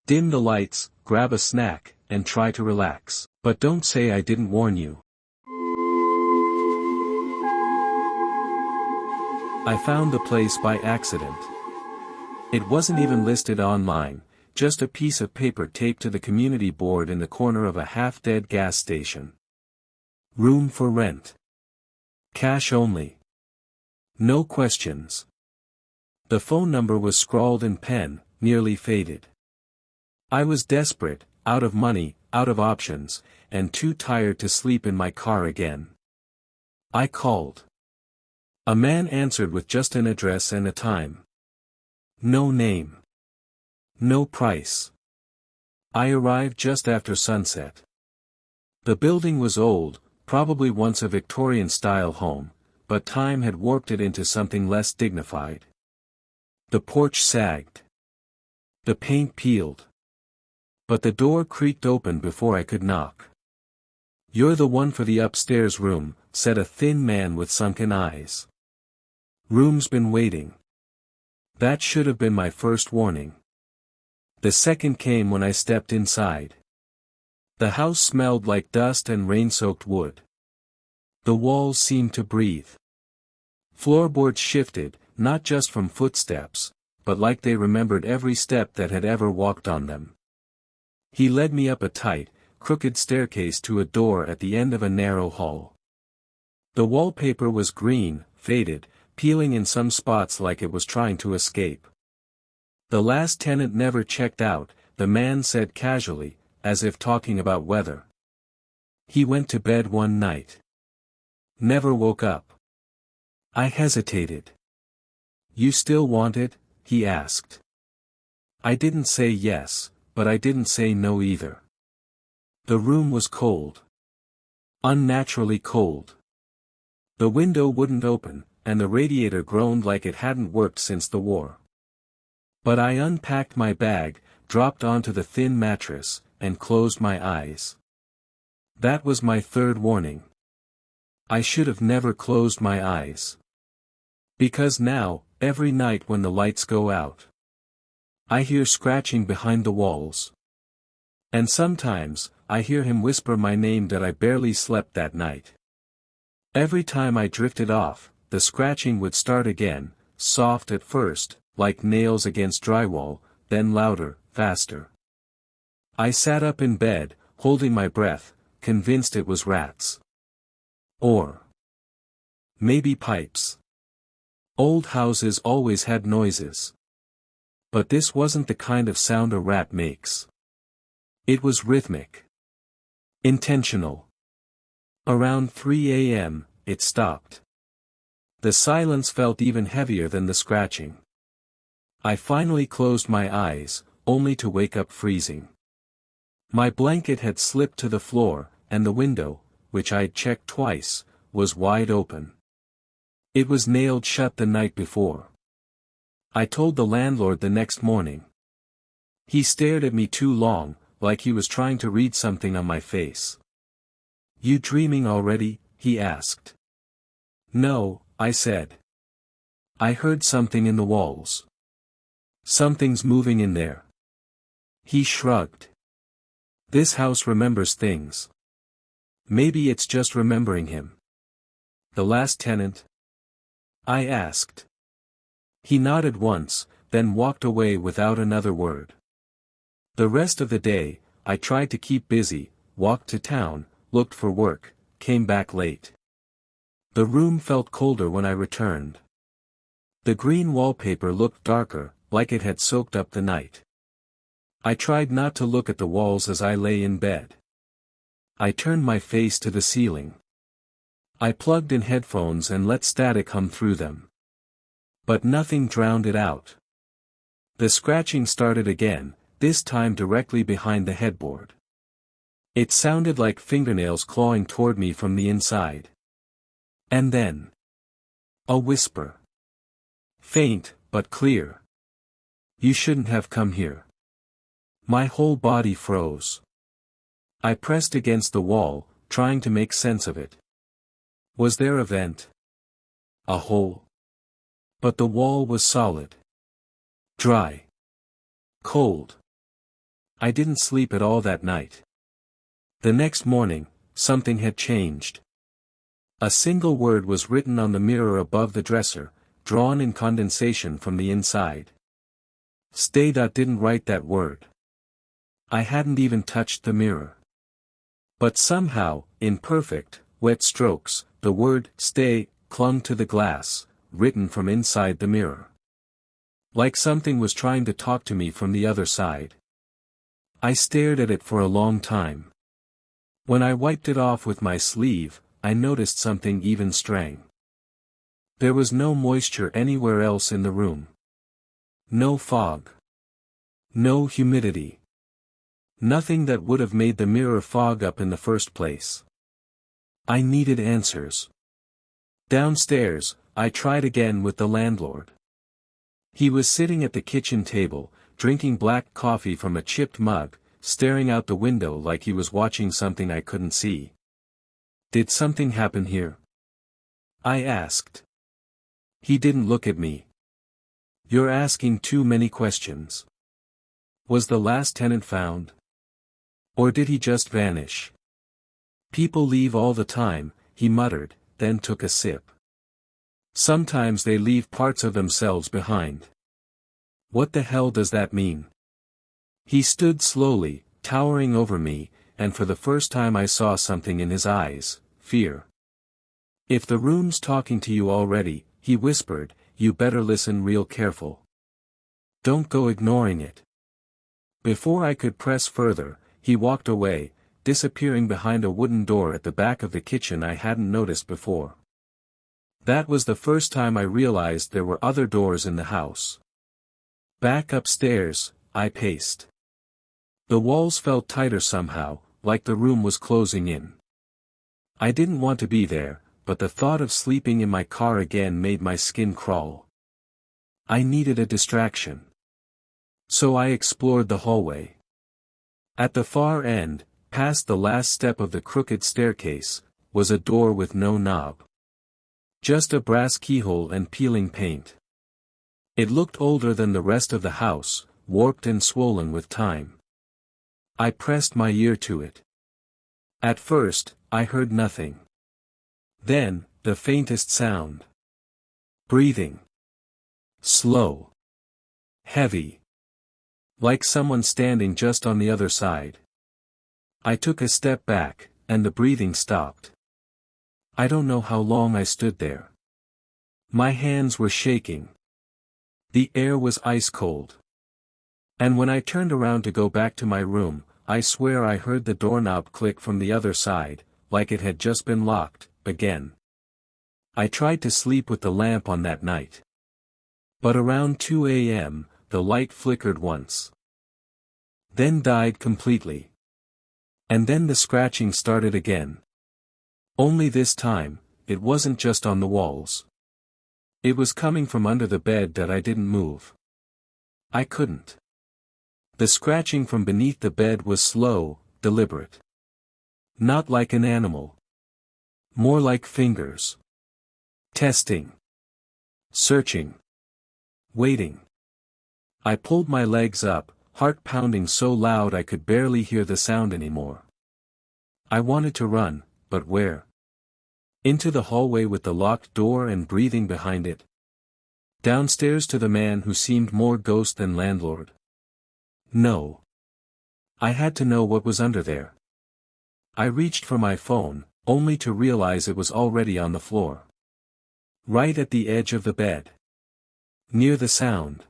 Dim the lights, grab a snack, and try to relax. But don't say I didn't warn you. I found the place by accident. It wasn't even listed online, just a piece of paper taped to the community board in the corner of a half-dead gas station. Room for rent. Cash only. No questions. The phone number was scrawled in pen, nearly faded. I was desperate, out of money, out of options, and too tired to sleep in my car again. I called. A man answered with just an address and a time. No name. No price. I arrived just after sunset. The building was old, probably once a Victorian-style home, but time had warped it into something less dignified. The porch sagged. The paint peeled. But the door creaked open before I could knock. "You're the one for the upstairs room," said a thin man with sunken eyes. "Room's been waiting." That should have been my first warning. The second came when I stepped inside. The house smelled like dust and rain-soaked wood. The walls seemed to breathe. Floorboards shifted, not just from footsteps, but like they remembered every step that had ever walked on them. He led me up a tight, crooked staircase to a door at the end of a narrow hall. The wallpaper was green, faded, peeling in some spots like it was trying to escape. "The last tenant never checked out," the man said casually, as if talking about weather. "He went to bed one night. Never woke up." I hesitated. "You still want it?" he asked. I didn't say yes, but I didn't say no either. The room was cold. Unnaturally cold. The window wouldn't open, and the radiator groaned like it hadn't worked since the war. But I unpacked my bag, dropped onto the thin mattress, and closed my eyes. That was my third warning. I should have never closed my eyes. Because now, every night when the lights go out, I hear scratching behind the walls. And sometimes, I hear him whisper my name that I barely slept that night. Every time I drifted off, the scratching would start again, soft at first, like nails against drywall, then louder, faster. I sat up in bed, holding my breath, convinced it was rats. Or maybe pipes. Old houses always had noises. But this wasn't the kind of sound a rat makes. It was rhythmic. Intentional. Around 3 a.m., it stopped. The silence felt even heavier than the scratching. I finally closed my eyes, only to wake up freezing. My blanket had slipped to the floor, and the window, which I'd checked twice, was wide open. It was nailed shut the night before. I told the landlord the next morning. He stared at me too long, like he was trying to read something on my face. "You dreaming already?" he asked. "No," I said. "I heard something in the walls. Something's moving in there." He shrugged. "This house remembers things. Maybe it's just remembering him." "The last tenant?" I asked. He nodded once, then walked away without another word. The rest of the day, I tried to keep busy, walked to town, looked for work, came back late. The room felt colder when I returned. The green wallpaper looked darker, like it had soaked up the night. I tried not to look at the walls as I lay in bed. I turned my face to the ceiling. I plugged in headphones and let static hum through them. But nothing drowned it out. The scratching started again, this time directly behind the headboard. It sounded like fingernails clawing toward me from the inside. And then a whisper. Faint, but clear. "You shouldn't have come here." My whole body froze. I pressed against the wall, trying to make sense of it. Was there a vent? A hole? But the wall was solid. Dry. Cold. I didn't sleep at all that night. The next morning, something had changed. A single word was written on the mirror above the dresser, drawn in condensation from the inside. Stay. Didn't write that word. I hadn't even touched the mirror. But somehow, in perfect, wet strokes, the word stay clung to the glass, written from inside the mirror. Like something was trying to talk to me from the other side. I stared at it for a long time. When I wiped it off with my sleeve, I noticed something even strange. There was no moisture anywhere else in the room. No fog. No humidity. Nothing that would have made the mirror fog up in the first place. I needed answers. Downstairs, I tried again with the landlord. He was sitting at the kitchen table, drinking black coffee from a chipped mug, staring out the window like he was watching something I couldn't see. Did something happen here? I asked. He didn't look at me. You're asking too many questions. Was the last tenant found? Or did he just vanish? People leave all the time, he muttered, then took a sip. Sometimes they leave parts of themselves behind. What the hell does that mean? He stood slowly, towering over me, and for the first time I saw something in his eyes, fear. If the room's talking to you already, he whispered, you better listen real careful. Don't go ignoring it. Before I could press further, he walked away, disappearing behind a wooden door at the back of the kitchen I hadn't noticed before. That was the first time I realized there were other doors in the house. Back upstairs, I paced. The walls felt tighter somehow, like the room was closing in. I didn't want to be there, but the thought of sleeping in my car again made my skin crawl. I needed a distraction. So I explored the hallway. At the far end, past the last step of the crooked staircase, was a door with no knob. Just a brass keyhole and peeling paint. It looked older than the rest of the house, warped and swollen with time. I pressed my ear to it. At first, I heard nothing. Then, the faintest sound. Breathing. Slow. Heavy. Like someone standing just on the other side. I took a step back, and the breathing stopped. I don't know how long I stood there. My hands were shaking. The air was ice cold. And when I turned around to go back to my room, I swear I heard the doorknob click from the other side, like it had just been locked, again. I tried to sleep with the lamp on that night. But around 2 a.m., the light flickered once. Then died completely. And then the scratching started again. Only this time, it wasn't just on the walls. It was coming from under the bed that I didn't move. I couldn't. The scratching from beneath the bed was slow, deliberate. Not like an animal. More like fingers. Testing. Searching. Waiting. I pulled my legs up, heart pounding so loud I could barely hear the sound anymore. I wanted to run, but where? Into the hallway with the locked door and breathing behind it? Downstairs to the man who seemed more ghost than landlord? No. I had to know what was under there. I reached for my phone, only to realize it was already on the floor. Right at the edge of the bed. Near the sound.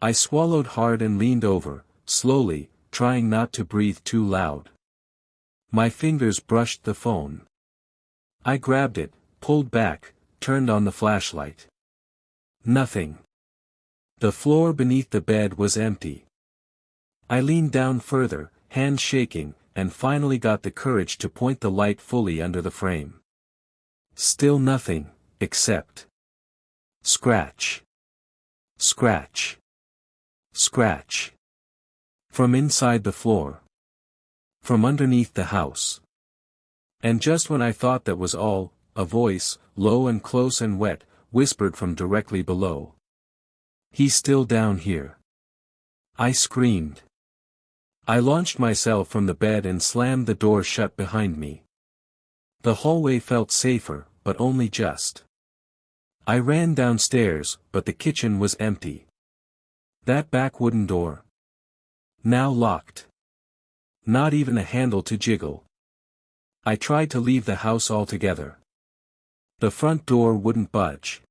I swallowed hard and leaned over, slowly, trying not to breathe too loud. My fingers brushed the phone. I grabbed it, pulled back, turned on the flashlight. Nothing. The floor beneath the bed was empty. I leaned down further, hands shaking, and finally got the courage to point the light fully under the frame. Still nothing, except scratch. Scratch. Scratch. From inside the floor. From underneath the house. And just when I thought that was all, a voice, low and close and wet, whispered from directly below. He's still down here. I screamed. I launched myself from the bed and slammed the door shut behind me. The hallway felt safer, but only just. I ran downstairs, but the kitchen was empty. That back wooden door. Now locked. Not even a handle to jiggle. I tried to leave the house altogether. The front door wouldn't budge.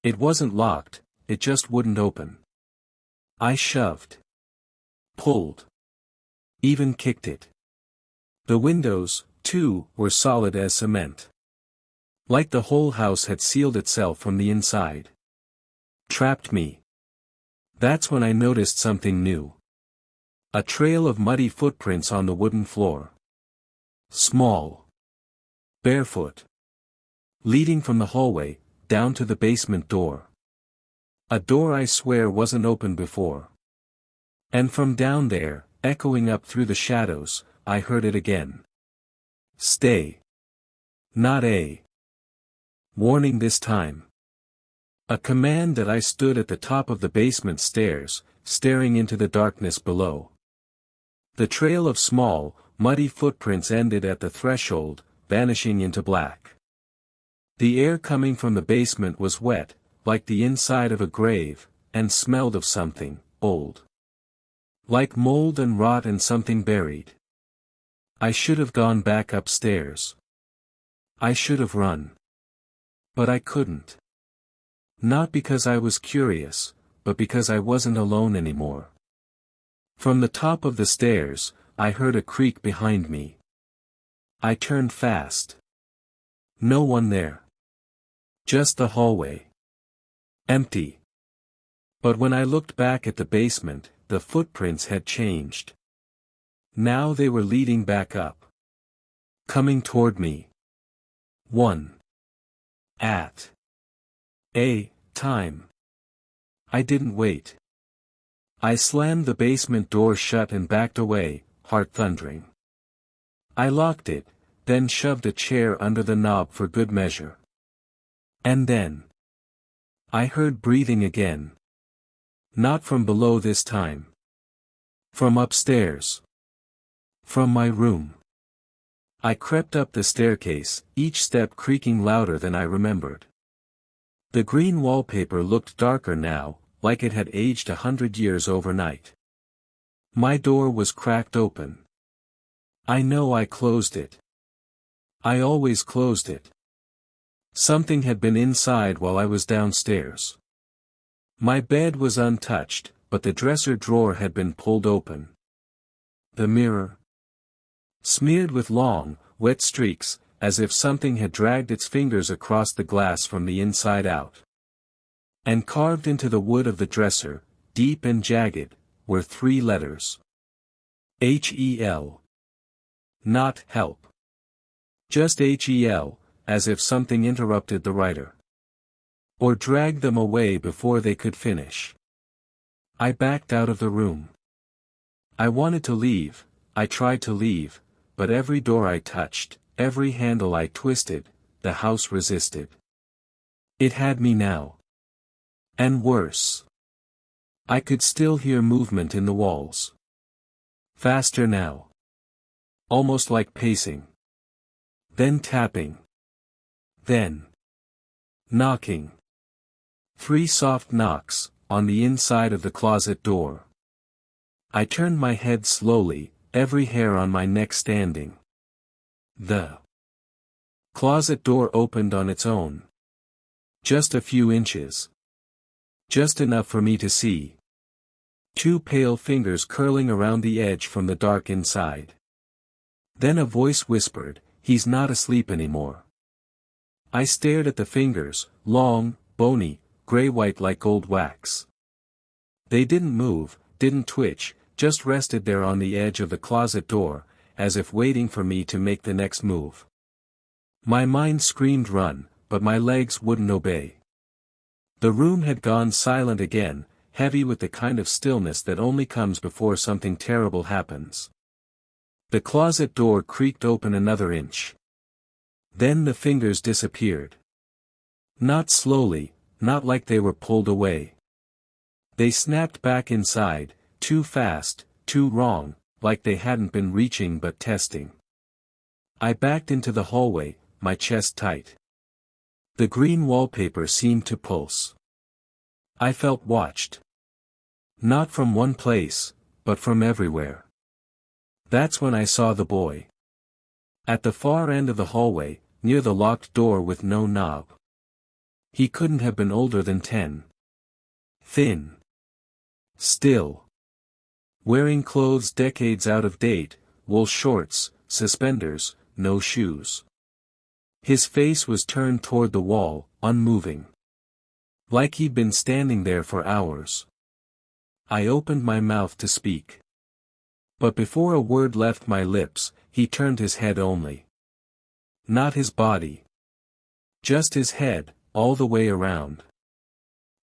It wasn't locked, it just wouldn't open. I shoved. Pulled. Even kicked it. The windows, too, were solid as cement. Like the whole house had sealed itself from the inside. Trapped me. That's when I noticed something new. A trail of muddy footprints on the wooden floor. Small. Barefoot. Leading from the hallway, down to the basement door. A door I swear wasn't open before. And from down there, echoing up through the shadows, I heard it again. Stay. Not a warning this time. A command that I stood at the top of the basement stairs, staring into the darkness below. The trail of small, muddy footprints ended at the threshold, vanishing into black. The air coming from the basement was wet, like the inside of a grave, and smelled of something old. Like mold and rot and something buried. I should have gone back upstairs. I should have run. But I couldn't. Not because I was curious, but because I wasn't alone anymore. From the top of the stairs, I heard a creak behind me. I turned fast. No one there. Just the hallway. Empty. But when I looked back at the basement, the footprints had changed. Now they were leading back up. Coming toward me. One. At a time. I didn't wait. I slammed the basement door shut and backed away, heart thundering. I locked it, then shoved a chair under the knob for good measure. And then I heard breathing again. Not from below this time. From upstairs. From my room. I crept up the staircase, each step creaking louder than I remembered. The green wallpaper looked darker now, like it had aged 100 years overnight. My door was cracked open. I know I closed it. I always closed it. Something had been inside while I was downstairs. My bed was untouched, but the dresser drawer had been pulled open. The mirror. Smeared with long, wet streaks, as if something had dragged its fingers across the glass from the inside out. And carved into the wood of the dresser, deep and jagged, were 3 letters. H-E-L. Not help. Just H-E-L, as if something interrupted the writer. Or dragged them away before they could finish. I backed out of the room. I wanted to leave, I tried to leave, but every door I touched, every handle I twisted, the house resisted. It had me now. And worse. I could still hear movement in the walls. Faster now. Almost like pacing. Then tapping. Then knocking. 3 soft knocks, on the inside of the closet door. I turned my head slowly, every hair on my neck standing. The closet door opened on its own. Just a few inches. Just enough for me to see. 2 pale fingers curling around the edge from the dark inside. Then a voice whispered, "He's not asleep anymore." I stared at the fingers, long, bony, gray-white like old wax. They didn't move, didn't twitch, just rested there on the edge of the closet door, as if waiting for me to make the next move. My mind screamed run, but my legs wouldn't obey. The room had gone silent again, heavy with the kind of stillness that only comes before something terrible happens. The closet door creaked open another inch. Then the fingers disappeared. Not slowly, not like they were pulled away. They snapped back inside, too fast, too wrong, like they hadn't been reaching but testing. I backed into the hallway, my chest tight. The green wallpaper seemed to pulse. I felt watched. Not from one place, but from everywhere. That's when I saw the boy. At the far end of the hallway, near the locked door with no knob. He couldn't have been older than 10. Thin. Still. Wearing clothes decades out of date, wool shorts, suspenders, no shoes. His face was turned toward the wall, unmoving. Like he'd been standing there for hours. I opened my mouth to speak. But before a word left my lips, he turned his head only. Not his body. Just his head, all the way around.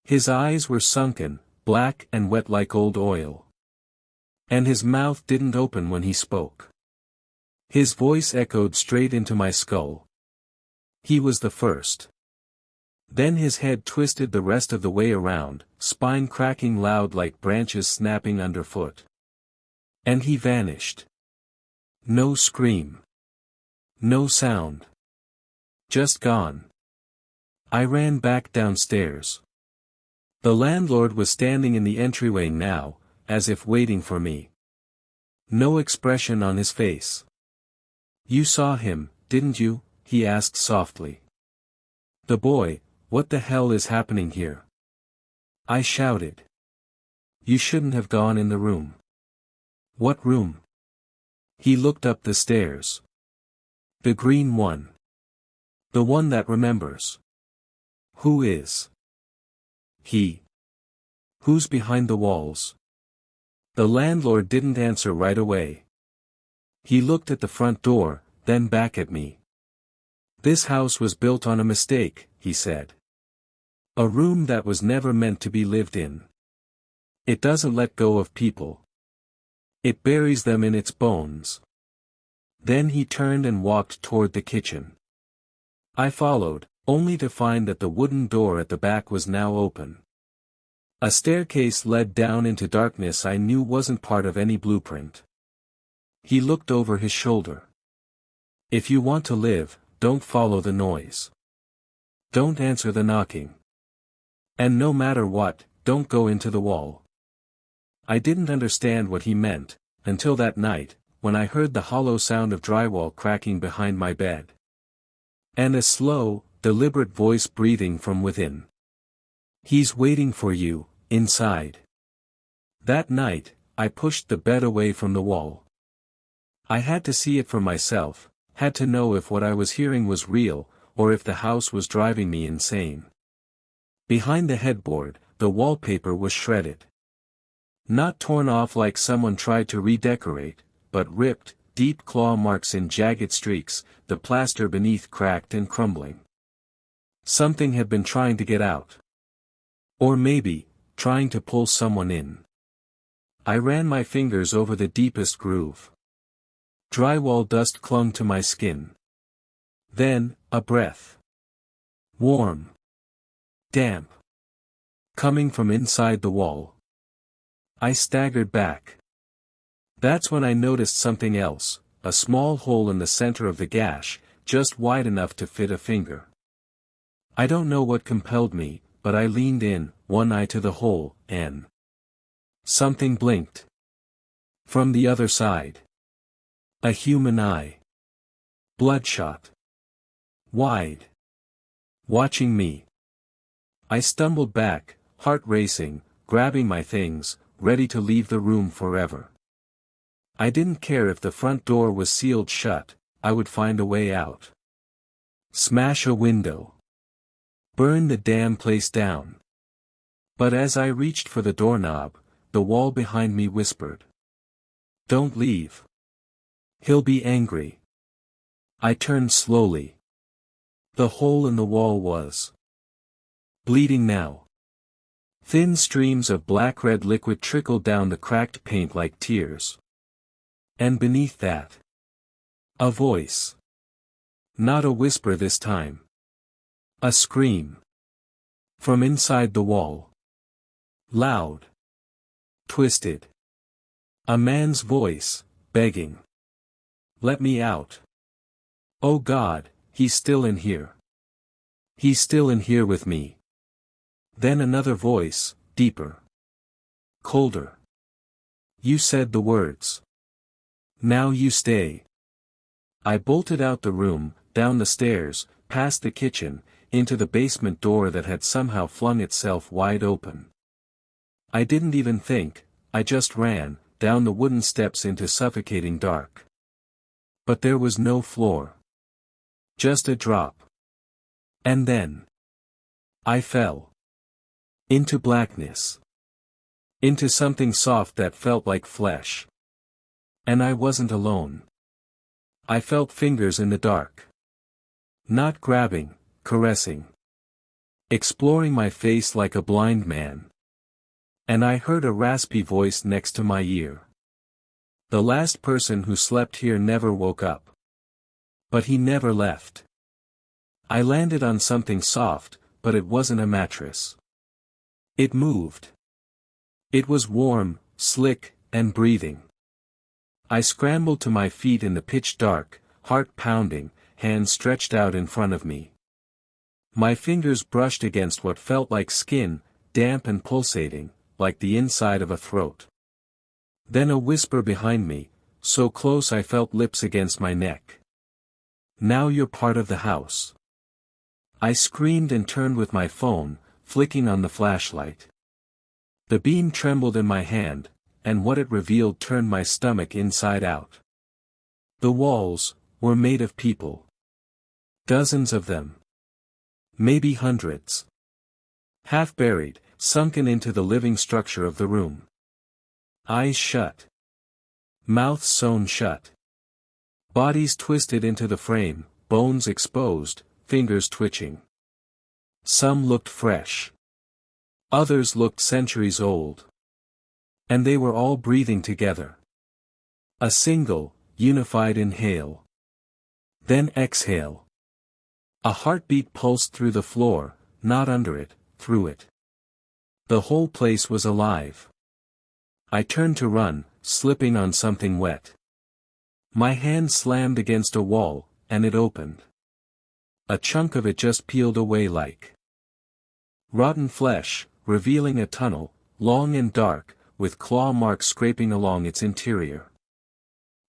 His eyes were sunken, black and wet like old oil. And his mouth didn't open when he spoke. His voice echoed straight into my skull. He was the first. Then his head twisted the rest of the way around, spine cracking loud like branches snapping underfoot. And he vanished. No scream. No sound. Just gone. I ran back downstairs. The landlord was standing in the entryway now, as if waiting for me. No expression on his face. "You saw him, didn't you?" he asked softly. "The boy, what the hell is happening here?" I shouted. "You shouldn't have gone in the room." "What room?" He looked up the stairs. "The green one. The one that remembers." "Who is?" "He." "Who's behind the walls?" The landlord didn't answer right away. He looked at the front door, then back at me. "This house was built on a mistake," he said. "A room that was never meant to be lived in. It doesn't let go of people. It buries them in its bones." Then he turned and walked toward the kitchen. I followed, only to find that the wooden door at the back was now open. A staircase led down into darkness I knew wasn't part of any blueprint. He looked over his shoulder. "If you want to live, don't follow the noise. Don't answer the knocking. And no matter what, don't go into the wall." I didn't understand what he meant, until that night, when I heard the hollow sound of drywall cracking behind my bed. And a slow, deliberate voice breathing from within. "He's waiting for you, inside." That night, I pushed the bed away from the wall. I had to see it for myself, had to know if what I was hearing was real, or if the house was driving me insane. Behind the headboard, the wallpaper was shredded. Not torn off like someone tried to redecorate, but ripped, deep claw marks in jagged streaks, the plaster beneath cracked and crumbling. Something had been trying to get out. Or maybe, trying to pull someone in. I ran my fingers over the deepest groove. Drywall dust clung to my skin. Then, a breath. Warm. Damp. Coming from inside the wall. I staggered back. That's when I noticed something else, a small hole in the center of the gash, just wide enough to fit a finger. I don't know what compelled me, but I leaned in, one eye to the hole, and something blinked. From the other side. A human eye. Bloodshot. Wide. Watching me. I stumbled back, heart racing, grabbing my things, ready to leave the room forever. I didn't care if the front door was sealed shut, I would find a way out. Smash a window. Burn the damn place down. But as I reached for the doorknob, the wall behind me whispered. "Don't leave. He'll be angry." I turned slowly. The hole in the wall was bleeding now. Thin streams of black-red liquid trickled down the cracked paint like tears. And beneath that, a voice. Not a whisper this time. A scream. From inside the wall. Loud. Twisted. A man's voice, begging. Let me out. Oh God, he's still in here. He's still in here with me. Then another voice, deeper. Colder. You said the words. Now you stay. I bolted out the room, down the stairs, past the kitchen, into the basement door that had somehow flung itself wide open. I didn't even think, I just ran, down the wooden steps into suffocating dark. But there was no floor. Just a drop. And then I fell. Into blackness. Into something soft that felt like flesh. And I wasn't alone. I felt fingers in the dark. Not grabbing, caressing. Exploring my face like a blind man. And I heard a raspy voice next to my ear. The last person who slept here never woke up. But he never left. I landed on something soft, but it wasn't a mattress. It moved. It was warm, slick, and breathing. I scrambled to my feet in the pitch dark, heart pounding, hands stretched out in front of me. My fingers brushed against what felt like skin, damp and pulsating, like the inside of a throat. Then a whisper behind me, so close I felt lips against my neck. Now you're part of the house. I screamed and turned with my phone, flicking on the flashlight. The beam trembled in my hand, and what it revealed turned my stomach inside out. The walls were made of people. Dozens of them. Maybe hundreds. Half buried, sunken into the living structure of the room. Eyes shut. Mouths sewn shut. Bodies twisted into the frame, bones exposed, fingers twitching. Some looked fresh. Others looked centuries old. And they were all breathing together. A single, unified inhale. Then exhale. A heartbeat pulsed through the floor, not under it, through it. The whole place was alive. I turned to run, slipping on something wet. My hand slammed against a wall, and it opened. A chunk of it just peeled away like rotten flesh, revealing a tunnel, long and dark, with claw marks scraping along its interior.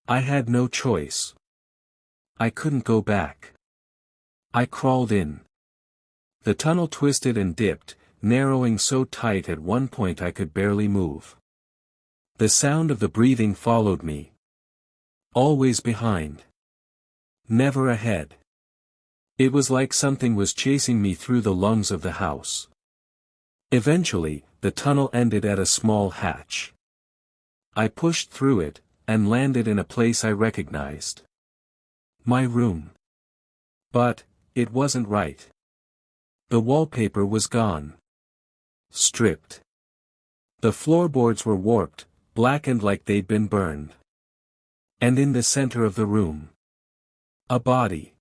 I had no choice. I couldn't go back. I crawled in. The tunnel twisted and dipped, narrowing so tight at one point I could barely move. The sound of the breathing followed me. Always behind. Never ahead. It was like something was chasing me through the lungs of the house. Eventually, the tunnel ended at a small hatch. I pushed through it, and landed in a place I recognized. My room. But it wasn't right. The wallpaper was gone. Stripped. The floorboards were warped, blackened like they'd been burned. And in the center of the room, a body.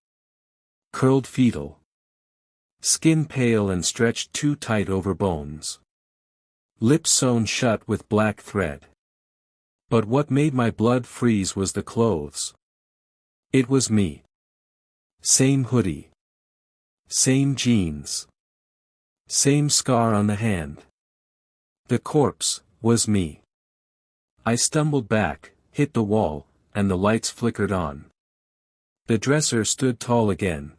Curled fetal. Skin pale and stretched too tight over bones. Lips sewn shut with black thread. But what made my blood freeze was the clothes. It was me. Same hoodie. Same jeans. Same scar on the hand. The corpse was me. I stumbled back, hit the wall, and the lights flickered on. The dresser stood tall again.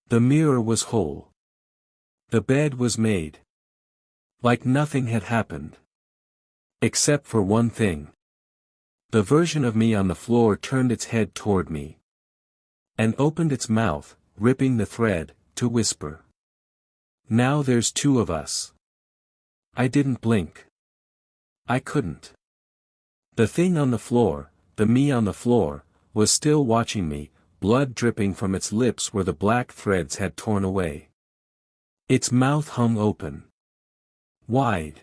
The mirror was whole. The bed was made. Like nothing had happened. Except for one thing. The version of me on the floor turned its head toward me. And opened its mouth, ripping the thread, to whisper. Now there's two of us. I didn't blink. I couldn't. The thing on the floor, the me on the floor, was still watching me, blood dripping from its lips where the black threads had torn away. Its mouth hung open. Wide.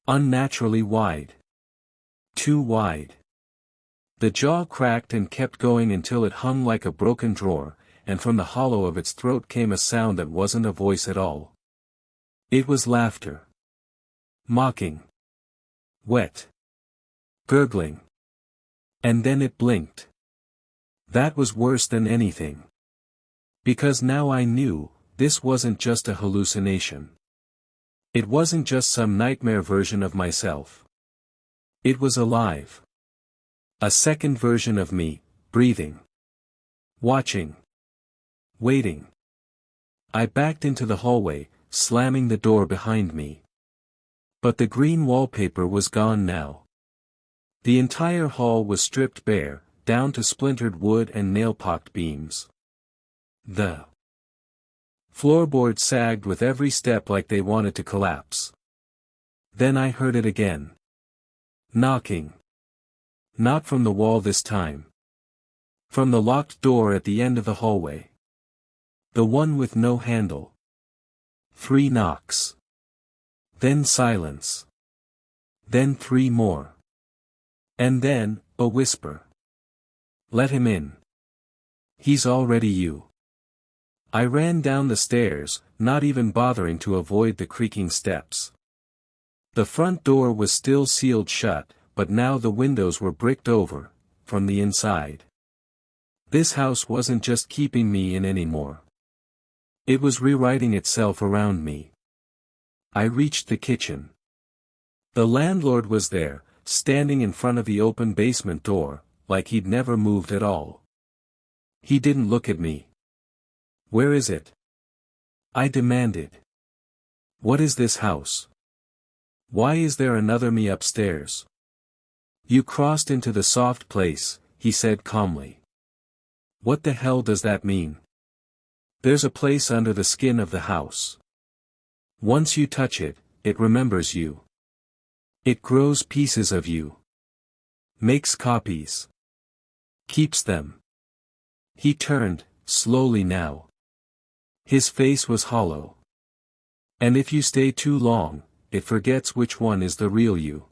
Unnaturally wide. Too wide. The jaw cracked and kept going until it hung like a broken drawer, and from the hollow of its throat came a sound that wasn't a voice at all. It was laughter. Mocking. Wet. Gurgling. And then it blinked. That was worse than anything. Because now I knew, this wasn't just a hallucination. It wasn't just some nightmare version of myself. It was alive. A second version of me, breathing. Watching. Waiting. I backed into the hallway, slamming the door behind me. But the green wallpaper was gone now. The entire hall was stripped bare, down to splintered wood and nail-pocked beams. The floorboards sagged with every step like they wanted to collapse. Then I heard it again. Knocking. Not from the wall this time. From the locked door at the end of the hallway. The one with no handle. 3 knocks. Then silence. Then 3 more. And then, a whisper. Let him in. He's already you. I ran down the stairs, not even bothering to avoid the creaking steps. The front door was still sealed shut, but now the windows were bricked over, from the inside. This house wasn't just keeping me in anymore. It was rewriting itself around me. I reached the kitchen. The landlord was there, standing in front of the open basement door, like he'd never moved at all. He didn't look at me. Where is it? I demanded. What is this house? Why is there another me upstairs? You crossed into the soft place, he said calmly. What the hell does that mean? There's a place under the skin of the house. Once you touch it, it remembers you. It grows pieces of you. Makes copies. Keeps them. He turned, slowly now. His face was hollow. And if you stay too long, it forgets which one is the real you.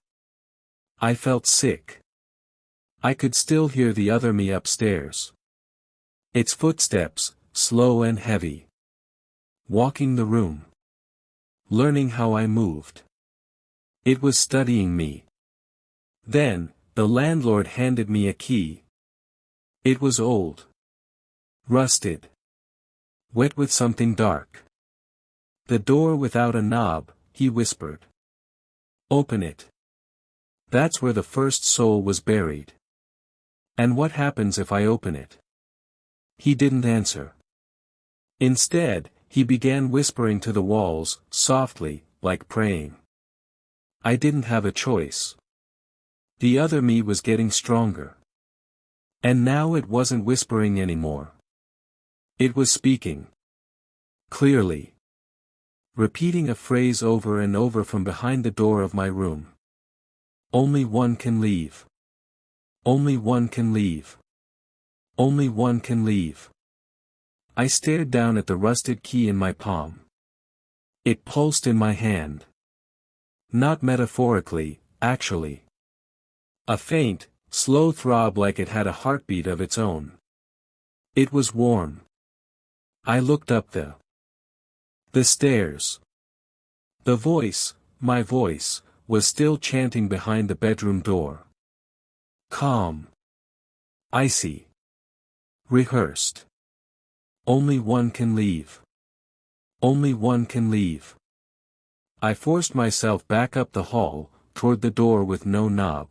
I felt sick. I could still hear the other me upstairs. Its footsteps, slow and heavy. Walking the room. Learning how I moved. It was studying me. Then, the landlord handed me a key. It was old. Rusted. Wet with something dark. The door without a knob, he whispered. Open it. That's where the first soul was buried. And what happens if I open it? He didn't answer. Instead, he began whispering to the walls, softly, like praying. I didn't have a choice. The other me was getting stronger. And now it wasn't whispering anymore. It was speaking. Clearly. Repeating a phrase over and over from behind the door of my room. Only one can leave. Only one can leave. Only one can leave. I stared down at the rusted key in my palm. It pulsed in my hand. Not metaphorically, actually. A faint, slow throb like it had a heartbeat of its own. It was warm. I looked up the stairs. The voice, my voice, was still chanting behind the bedroom door. Calm. Icy. Rehearsed. Only one can leave. Only one can leave. I forced myself back up the hall, toward the door with no knob.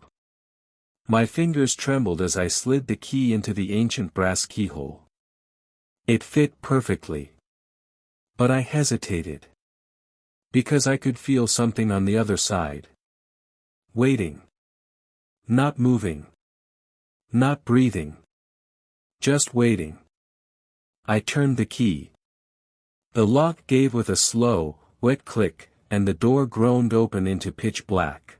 My fingers trembled as I slid the key into the ancient brass keyhole. It fit perfectly. But I hesitated. Because I could feel something on the other side. Waiting. Not moving. Not breathing. Just waiting. I turned the key. The lock gave with a slow, wet click, and the door groaned open into pitch black.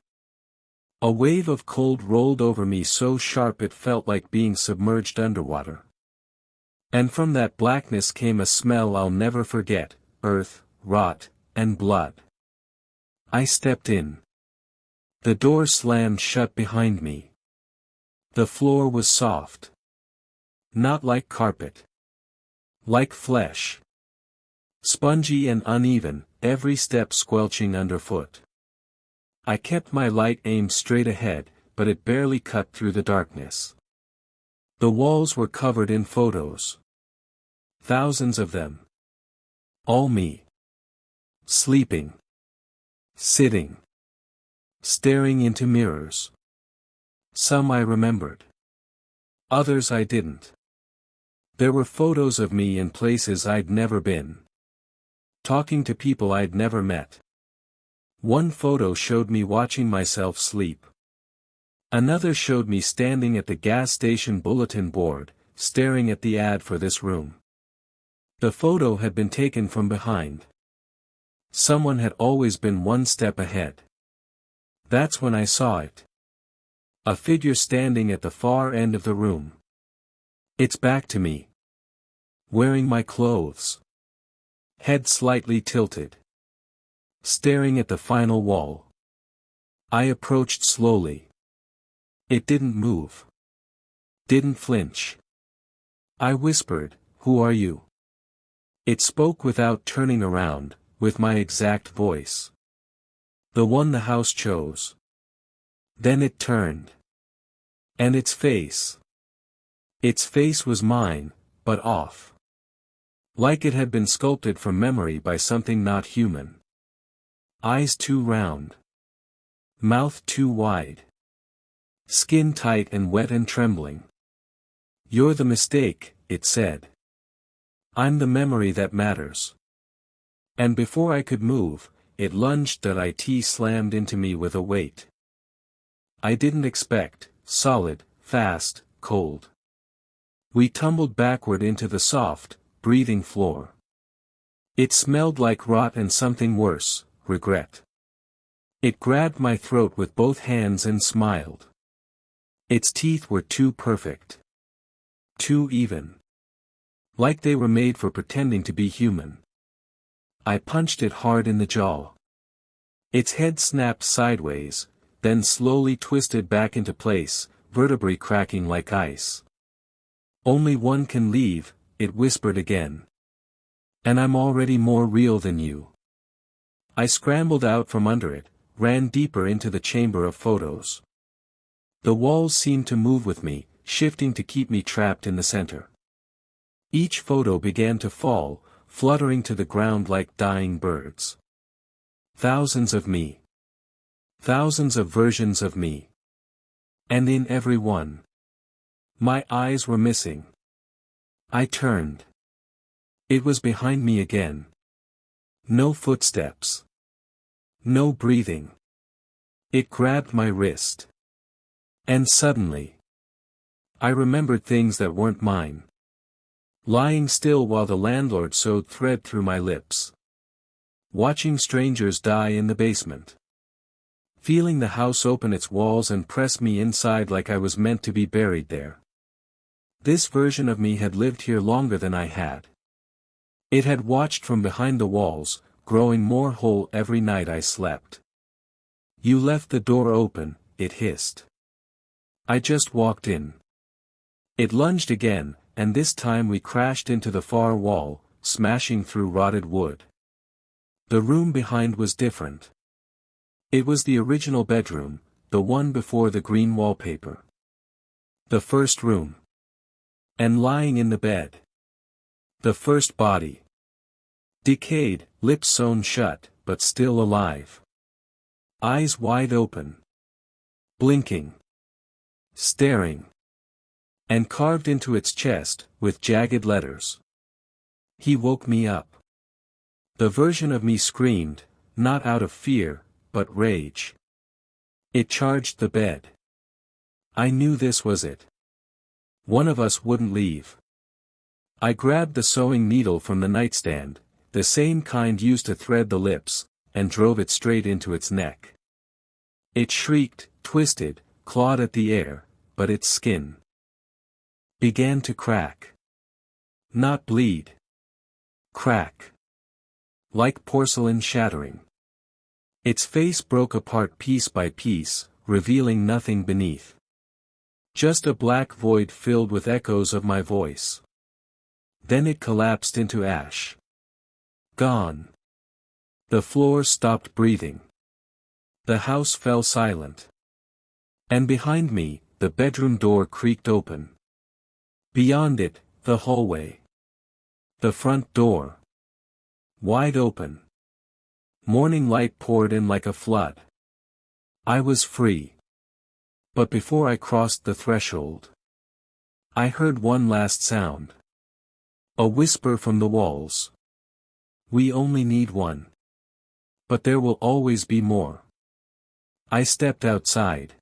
A wave of cold rolled over me so sharp it felt like being submerged underwater. And from that blackness came a smell I'll never forget, earth, rot, and blood. I stepped in. The door slammed shut behind me. The floor was soft. Not like carpet. Like flesh. Spongy and uneven, every step squelching underfoot. I kept my light aimed straight ahead, but it barely cut through the darkness. The walls were covered in photos. Thousands of them. All me. Sleeping. Sitting. Staring into mirrors. Some I remembered. Others I didn't. There were photos of me in places I'd never been. Talking to people I'd never met. One photo showed me watching myself sleep. Another showed me standing at the gas station bulletin board, staring at the ad for this room. The photo had been taken from behind. Someone had always been one step ahead. That's when I saw it. A figure standing at the far end of the room. Its back to me. Wearing my clothes. Head slightly tilted. Staring at the final wall. I approached slowly. It didn't move. Didn't flinch. I whispered, "Who are you?" It spoke without turning around, with my exact voice. The one the house chose. Then it turned. And its face. Its face was mine, but off. Like it had been sculpted from memory by something not human. Eyes too round. Mouth too wide. Skin tight and wet and trembling. "You're the mistake," it said. "I'm the memory that matters." And before I could move, it lunged that it slammed into me with a weight I didn't expect, solid, fast, cold. We tumbled backward into the soft, breathing floor. It smelled like rot and something worse, regret. It grabbed my throat with both hands and smiled. Its teeth were too perfect. Too even. Like they were made for pretending to be human. I punched it hard in the jaw. Its head snapped sideways, then slowly twisted back into place, vertebrae cracking like ice. "Only one can leave," it whispered again. "And I'm already more real than you." I scrambled out from under it, ran deeper into the chamber of photos. The walls seemed to move with me, shifting to keep me trapped in the center. Each photo began to fall, fluttering to the ground like dying birds. Thousands of me. Thousands of versions of me. And in every one, my eyes were missing. I turned. It was behind me again. No footsteps. No breathing. It grabbed my wrist. And suddenly, I remembered things that weren't mine. Lying still while the landlord sewed thread through my lips. Watching strangers die in the basement. Feeling the house open its walls and press me inside like I was meant to be buried there. This version of me had lived here longer than I had. It had watched from behind the walls, growing more whole every night I slept. "You left the door open," it hissed. I just walked in. It lunged again, and this time we crashed into the far wall, smashing through rotted wood. The room behind was different. It was the original bedroom, the one before the green wallpaper. The first room. And lying in the bed. The first body. Decayed, lips sewn shut, but still alive. Eyes wide open. Blinking. Staring. And carved into its chest, with jagged letters. He woke me up. The version of me screamed, not out of fear, but rage. It charged the bed. I knew this was it. One of us wouldn't leave. I grabbed the sewing needle from the nightstand, the same kind used to thread the lips, and drove it straight into its neck. It shrieked, twisted, clawed at the air, but its skin began to crack. Not bleed. Crack. Like porcelain shattering. Its face broke apart piece by piece, revealing nothing beneath. Just a black void filled with echoes of my voice. Then it collapsed into ash. Gone. The floor stopped breathing. The house fell silent. And behind me, the bedroom door creaked open. Beyond it, the hallway. The front door. Wide open. Morning light poured in like a flood. I was free. But before I crossed the threshold, I heard one last sound. A whisper from the walls. We only need one. But there will always be more. I stepped outside.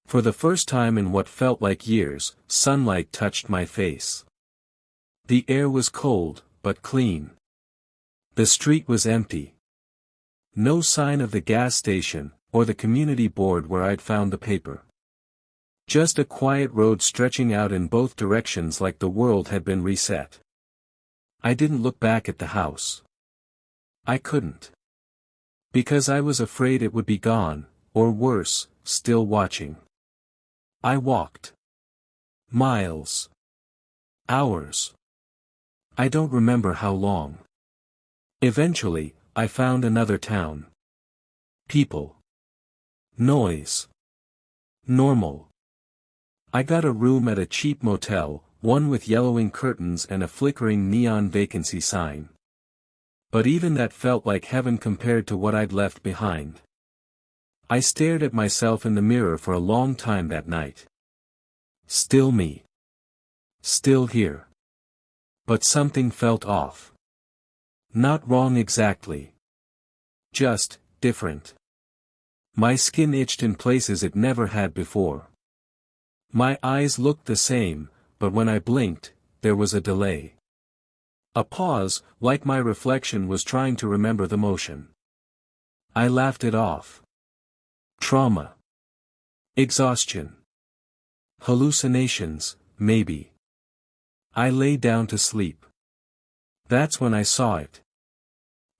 For the first time in what felt like years, sunlight touched my face. The air was cold, but clean. The street was empty. No sign of the gas station, or the community board where I'd found the paper. Just a quiet road stretching out in both directions like the world had been reset. I didn't look back at the house. I couldn't. Because I was afraid it would be gone, or worse, still watching. I walked. Miles. Hours. I don't remember how long. Eventually, I found another town. People. Noise. Normal. I got a room at a cheap motel, one with yellowing curtains and a flickering neon vacancy sign. But even that felt like heaven compared to what I'd left behind. I stared at myself in the mirror for a long time that night. Still me. Still here. But something felt off. Not wrong exactly. Just different. My skin itched in places it never had before. My eyes looked the same, but when I blinked, there was a delay. A pause, like my reflection was trying to remember the motion. I laughed it off. Trauma. Exhaustion. Hallucinations, maybe. I lay down to sleep. That's when I saw it.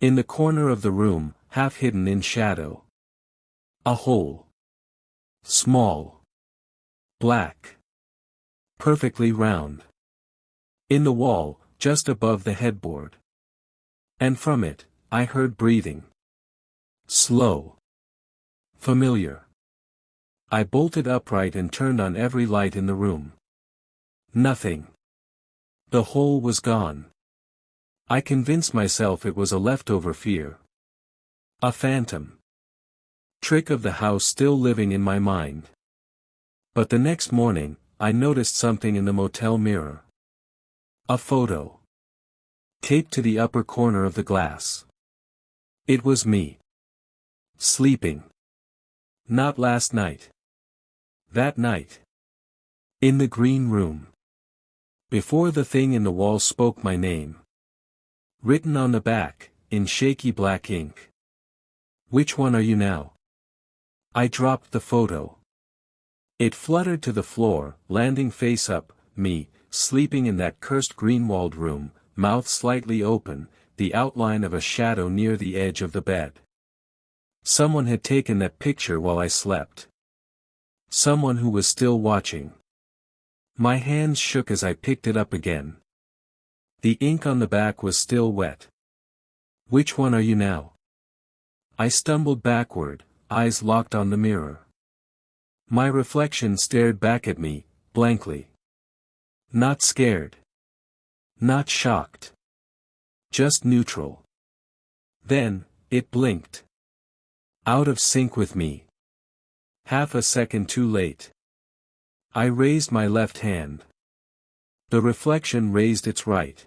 In the corner of the room, half hidden in shadow. A hole. Small. Black. Perfectly round. In the wall, just above the headboard. And from it, I heard breathing. Slow. Familiar. I bolted upright and turned on every light in the room. Nothing. The hole was gone. I convinced myself it was a leftover fear. A phantom. Trick of the house still living in my mind. But the next morning, I noticed something in the motel mirror. A photo. Taped to the upper corner of the glass. It was me. Sleeping. Not last night. That night. In the green room. Before the thing in the wall spoke my name. Written on the back, in shaky black ink. Which one are you now? I dropped the photo. It fluttered to the floor, landing face up, me, sleeping in that cursed green-walled room, mouth slightly open, the outline of a shadow near the edge of the bed. Someone had taken that picture while I slept. Someone who was still watching. My hands shook as I picked it up again. The ink on the back was still wet. Which one are you now? I stumbled backward, eyes locked on the mirror. My reflection stared back at me, blankly. Not scared. Not shocked. Just neutral. Then, it blinked. Out of sync with me. Half a second too late. I raised my left hand. The reflection raised its right.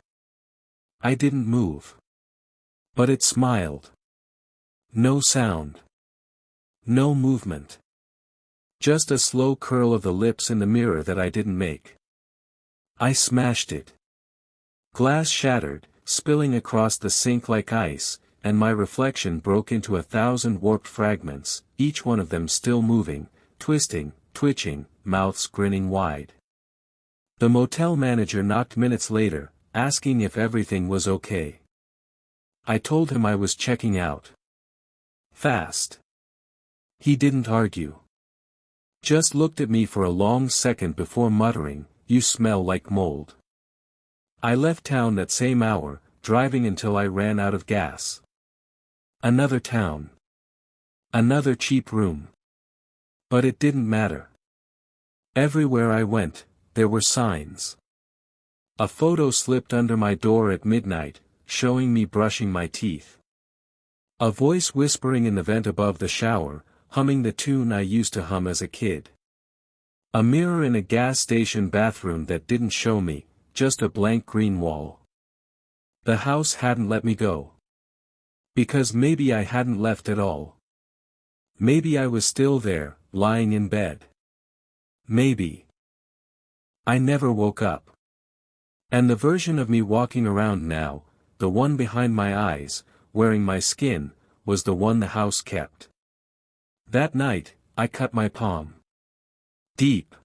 I didn't move. But it smiled. No sound. No movement. Just a slow curl of the lips in the mirror that I didn't make. I smashed it. Glass shattered, spilling across the sink like ice, and my reflection broke into 1,000 warped fragments, each one of them still moving, twisting, twitching, mouths grinning wide. The motel manager knocked minutes later, asking if everything was okay. I told him I was checking out. Fast. He didn't argue. Just looked at me for a long second before muttering, "You smell like mold." I left town that same hour, driving until I ran out of gas. Another town. Another cheap room. But it didn't matter. Everywhere I went, there were signs. A photo slipped under my door at midnight, showing me brushing my teeth. A voice whispering in the vent above the shower, humming the tune I used to hum as a kid. A mirror in a gas station bathroom that didn't show me, just a blank green wall. The house hadn't let me go. Because maybe I hadn't left at all. Maybe I was still there, lying in bed. Maybe. I never woke up. And the version of me walking around now, the one behind my eyes, wearing my skin, was the one the house kept. That night, I cut my palm. Deep.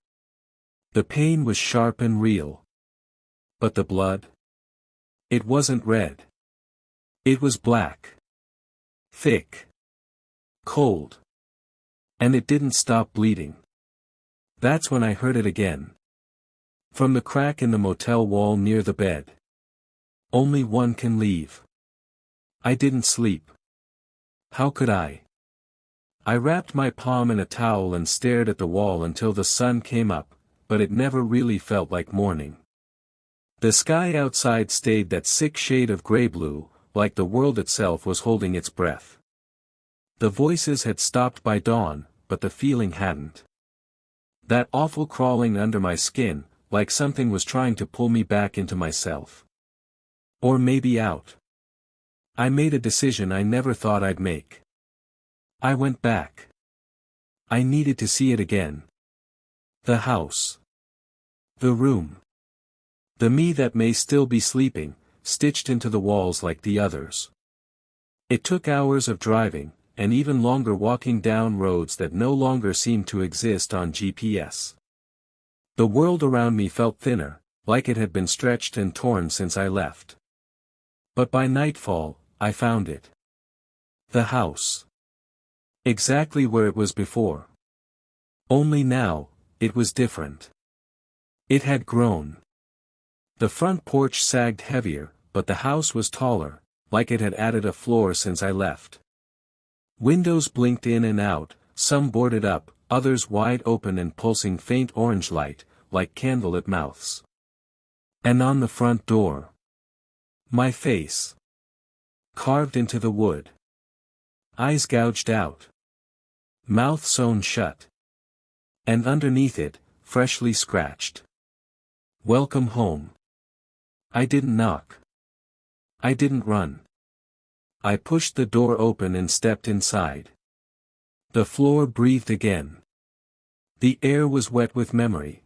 The pain was sharp and real. But the blood? It wasn't red. It was black. Thick. Cold. And it didn't stop bleeding. That's when I heard it again. From the crack in the motel wall near the bed. Only one can leave. I didn't sleep. How could I? I wrapped my palm in a towel and stared at the wall until the sun came up, but it never really felt like morning. The sky outside stayed that sick shade of gray-blue, like the world itself was holding its breath. The voices had stopped by dawn, but the feeling hadn't. That awful crawling under my skin, like something was trying to pull me back into myself. Or maybe out. I made a decision I never thought I'd make. I went back. I needed to see it again. The house. The room. The me that may still be sleeping, stitched into the walls like the others. It took hours of driving, and even longer walking down roads that no longer seemed to exist on GPS. The world around me felt thinner, like it had been stretched and torn since I left. But by nightfall, I found it. The house. Exactly where it was before. Only now, it was different. It had grown. The front porch sagged heavier, but the house was taller, like it had added a floor since I left. Windows blinked in and out, some boarded up, others wide open and pulsing faint orange light, like candlelit mouths. And on the front door. My face. Carved into the wood. Eyes gouged out. Mouth sewn shut. And underneath it, freshly scratched. Welcome home. I didn't knock. I didn't run. I pushed the door open and stepped inside. The floor breathed again. The air was wet with memory.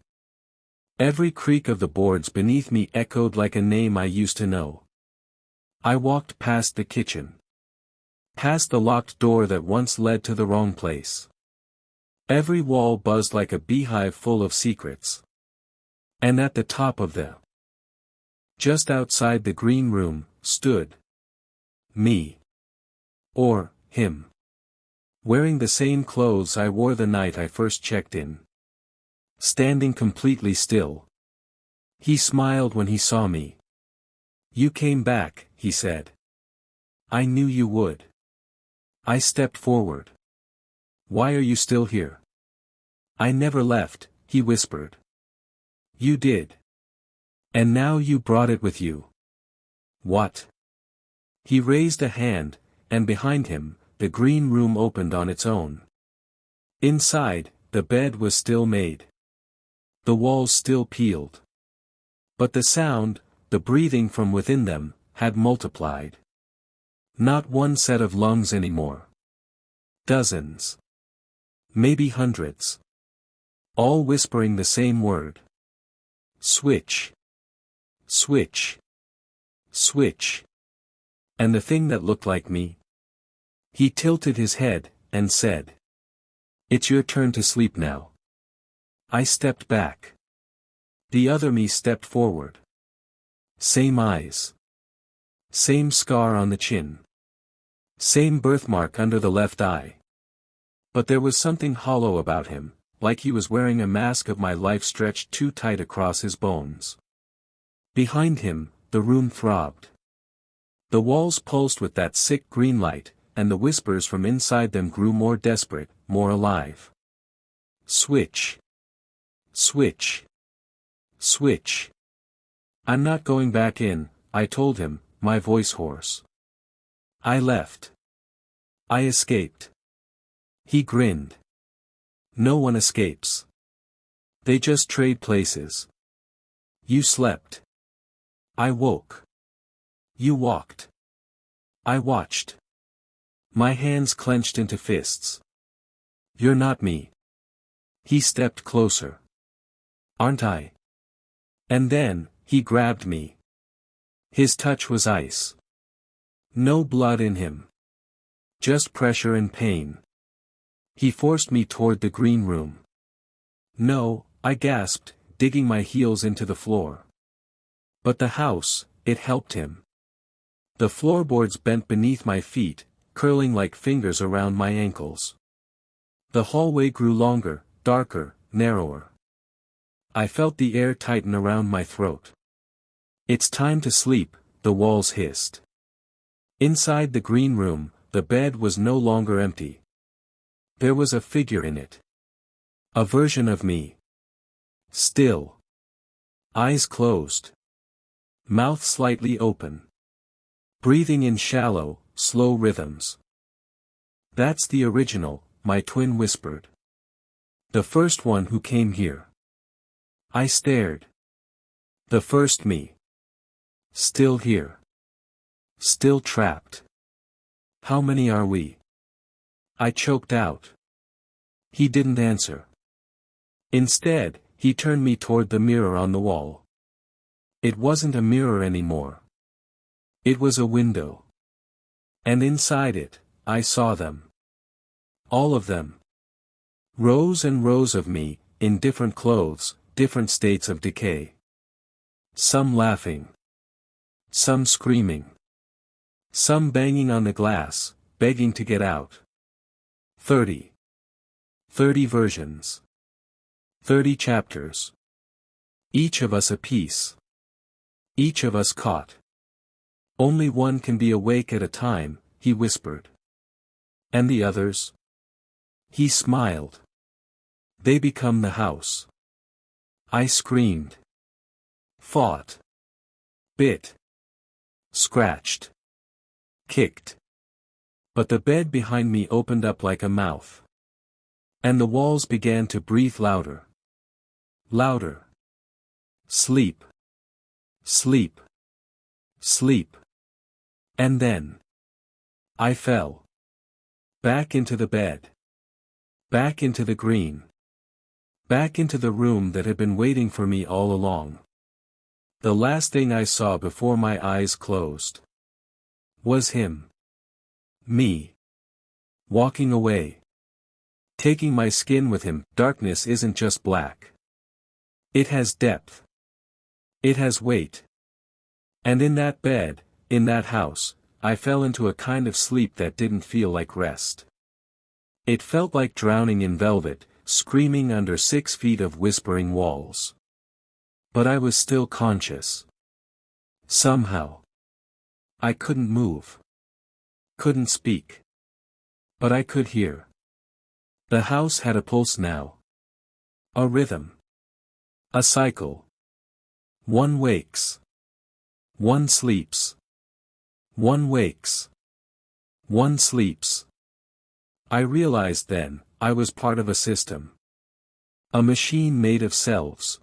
Every creak of the boards beneath me echoed like a name I used to know. I walked past the kitchen. Past the locked door that once led to the wrong place. Every wall buzzed like a beehive full of secrets. And at the top of the, just outside the green room, stood me. Or him. Wearing the same clothes I wore the night I first checked in. Standing completely still. He smiled when he saw me. You came back, he said. I knew you would. I stepped forward. Why are you still here? I never left, he whispered. You did. And now you brought it with you. What? He raised a hand, and behind him, the green room opened on its own. Inside, the bed was still made. The walls still peeled. But the sound, the breathing from within them, had multiplied. Not one set of lungs anymore. Dozens. Maybe hundreds. All whispering the same word. Switch. Switch. Switch. And the thing that looked like me? He tilted his head, and said. It's your turn to sleep now. I stepped back. The other me stepped forward. Same eyes. Same scar on the chin. Same birthmark under the left eye. But there was something hollow about him, like he was wearing a mask of my life stretched too tight across his bones. Behind him, the room throbbed. The walls pulsed with that sick green light, and the whispers from inside them grew more desperate, more alive. Switch. Switch. Switch. I'm not going back in, I told him, my voice hoarse. I left. I escaped. He grinned. No one escapes. They just trade places. You slept. I woke. You walked. I watched. My hands clenched into fists. You're not me. He stepped closer. Aren't I? And then, he grabbed me. His touch was ice. No blood in him. Just pressure and pain. He forced me toward the green room. No, I gasped, digging my heels into the floor. But the house, it helped him. The floorboards bent beneath my feet, curling like fingers around my ankles. The hallway grew longer, darker, narrower. I felt the air tighten around my throat. It's time to sleep, the walls hissed. Inside the green room, the bed was no longer empty. There was a figure in it. A version of me. Still. Eyes closed. Mouth slightly open. Breathing in shallow, slow rhythms. That's the original, my twin whispered. The first one who came here. I stared. The first me. Still here. Still trapped. How many are we? I choked out. He didn't answer. Instead, he turned me toward the mirror on the wall. It wasn't a mirror anymore. It was a window. And inside it, I saw them. All of them. Rows and rows of me, in different clothes, different states of decay. Some laughing. Some screaming. Some banging on the glass, begging to get out. 30. 30 versions. 30 chapters. Each of us a piece. Each of us caught. Only one can be awake at a time, he whispered. And the others? He smiled. They become the house. I screamed. Fought. Bit. Scratched. Kicked. But the bed behind me opened up like a mouth. And the walls began to breathe louder. Louder. Sleep. Sleep. Sleep. And then. I fell. Back into the bed. Back into the green. Back into the room that had been waiting for me all along. The last thing I saw before my eyes closed was him. Me. Walking away. Taking my skin with him. Darkness isn't just black. It has depth. It has weight. And in that bed, in that house, I fell into a kind of sleep that didn't feel like rest. It felt like drowning in velvet, screaming under 6 feet of whispering walls. But I was still conscious. Somehow. I couldn't move. Couldn't speak. But I could hear. The house had a pulse now. A rhythm. A cycle. One wakes. One sleeps. One wakes. One sleeps. I realized then, I was part of a system. A machine made of cells.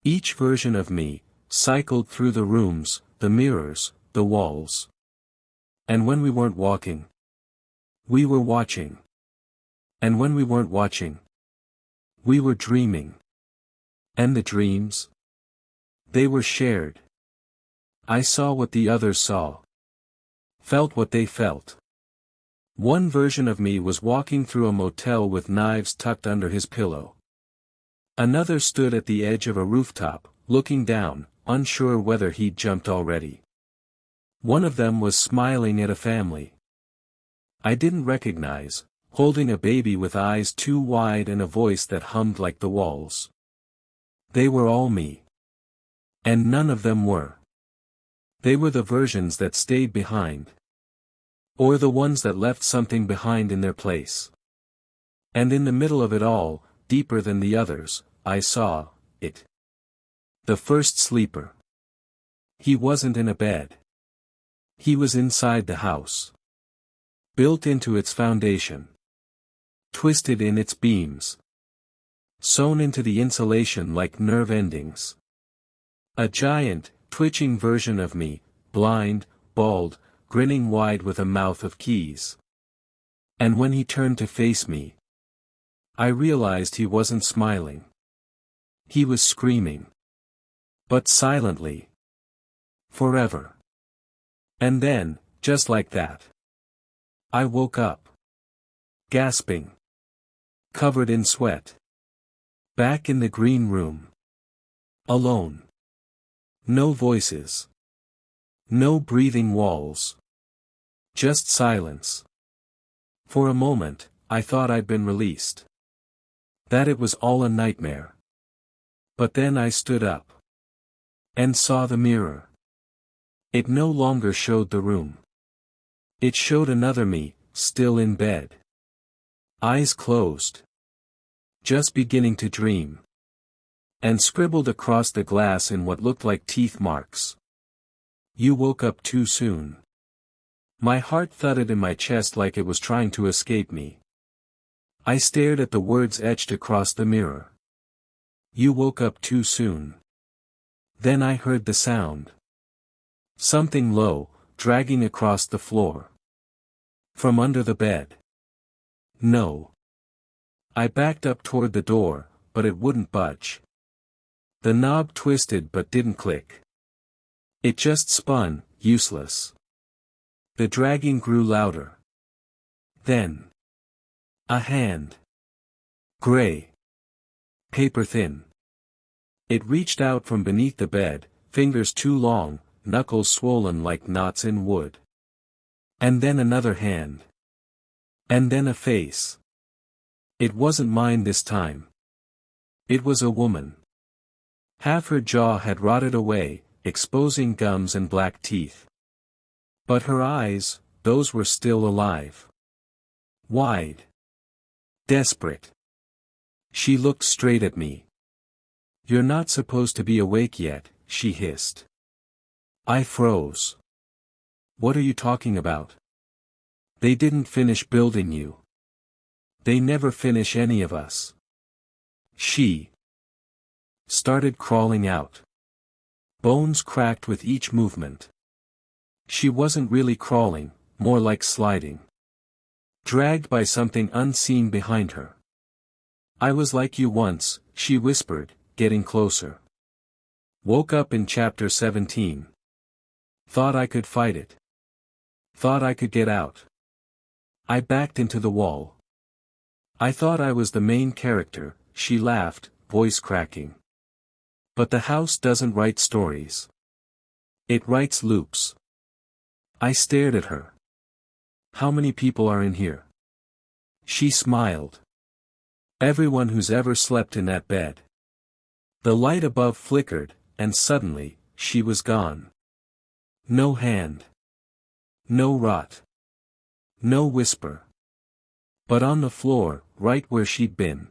Each version of me, cycled through the rooms, the mirrors, the walls. And when we weren't walking, we were watching. And when we weren't watching, we were dreaming. And the dreams? They were shared. I saw what the others saw. Felt what they felt. One version of me was walking through a motel with knives tucked under his pillow. Another stood at the edge of a rooftop, looking down, unsure whether he'd jumped already. One of them was smiling at a family I didn't recognize, holding a baby with eyes too wide and a voice that hummed like the walls. They were all me. And none of them were. They were the versions that stayed behind. Or the ones that left something behind in their place. And in the middle of it all, deeper than the others, I saw it. The first sleeper. He wasn't in a bed. He was inside the house. Built into its foundation. Twisted in its beams. Sewn into the insulation like nerve endings. A giant, twitching version of me, blind, bald, grinning wide with a mouth of keys. And when he turned to face me, I realized he wasn't smiling. He was screaming. But silently. Forever. And then, just like that, I woke up. Gasping. Covered in sweat. Back in the green room. Alone. No voices. No breathing walls. Just silence. For a moment, I thought I'd been released. That it was all a nightmare. But then I stood up. And saw the mirror. It no longer showed the room. It showed another me, still in bed. Eyes closed. Just beginning to dream. And scribbled across the glass in what looked like teeth marks. You woke up too soon. My heart thudded in my chest like it was trying to escape me. I stared at the words etched across the mirror. You woke up too soon. Then I heard the sound. Something low, dragging across the floor. From under the bed. No. I backed up toward the door, but it wouldn't budge. The knob twisted but didn't click. It just spun, useless. The dragging grew louder. Then. A hand. Gray. Paper thin. It reached out from beneath the bed, fingers too long, knuckles swollen like knots in wood. And then another hand. And then a face. It wasn't mine this time. It was a woman. Half her jaw had rotted away, exposing gums and black teeth. But her eyes, those were still alive. Wide. Desperate. She looked straight at me. You're not supposed to be awake yet, she hissed. I froze. What are you talking about? They didn't finish building you. They never finish any of us. She started crawling out. Bones cracked with each movement. She wasn't really crawling, more like sliding. Dragged by something unseen behind her. I was like you once, she whispered, getting closer. Woke up in chapter 17. Thought I could fight it. Thought I could get out. I backed into the wall. I thought I was the main character, she laughed, voice cracking. But the house doesn't write stories. It writes loops. I stared at her. How many people are in here? She smiled. Everyone who's ever slept in that bed. The light above flickered, and suddenly, she was gone. No hand. No rot. No whisper. But on the floor, right where she'd been,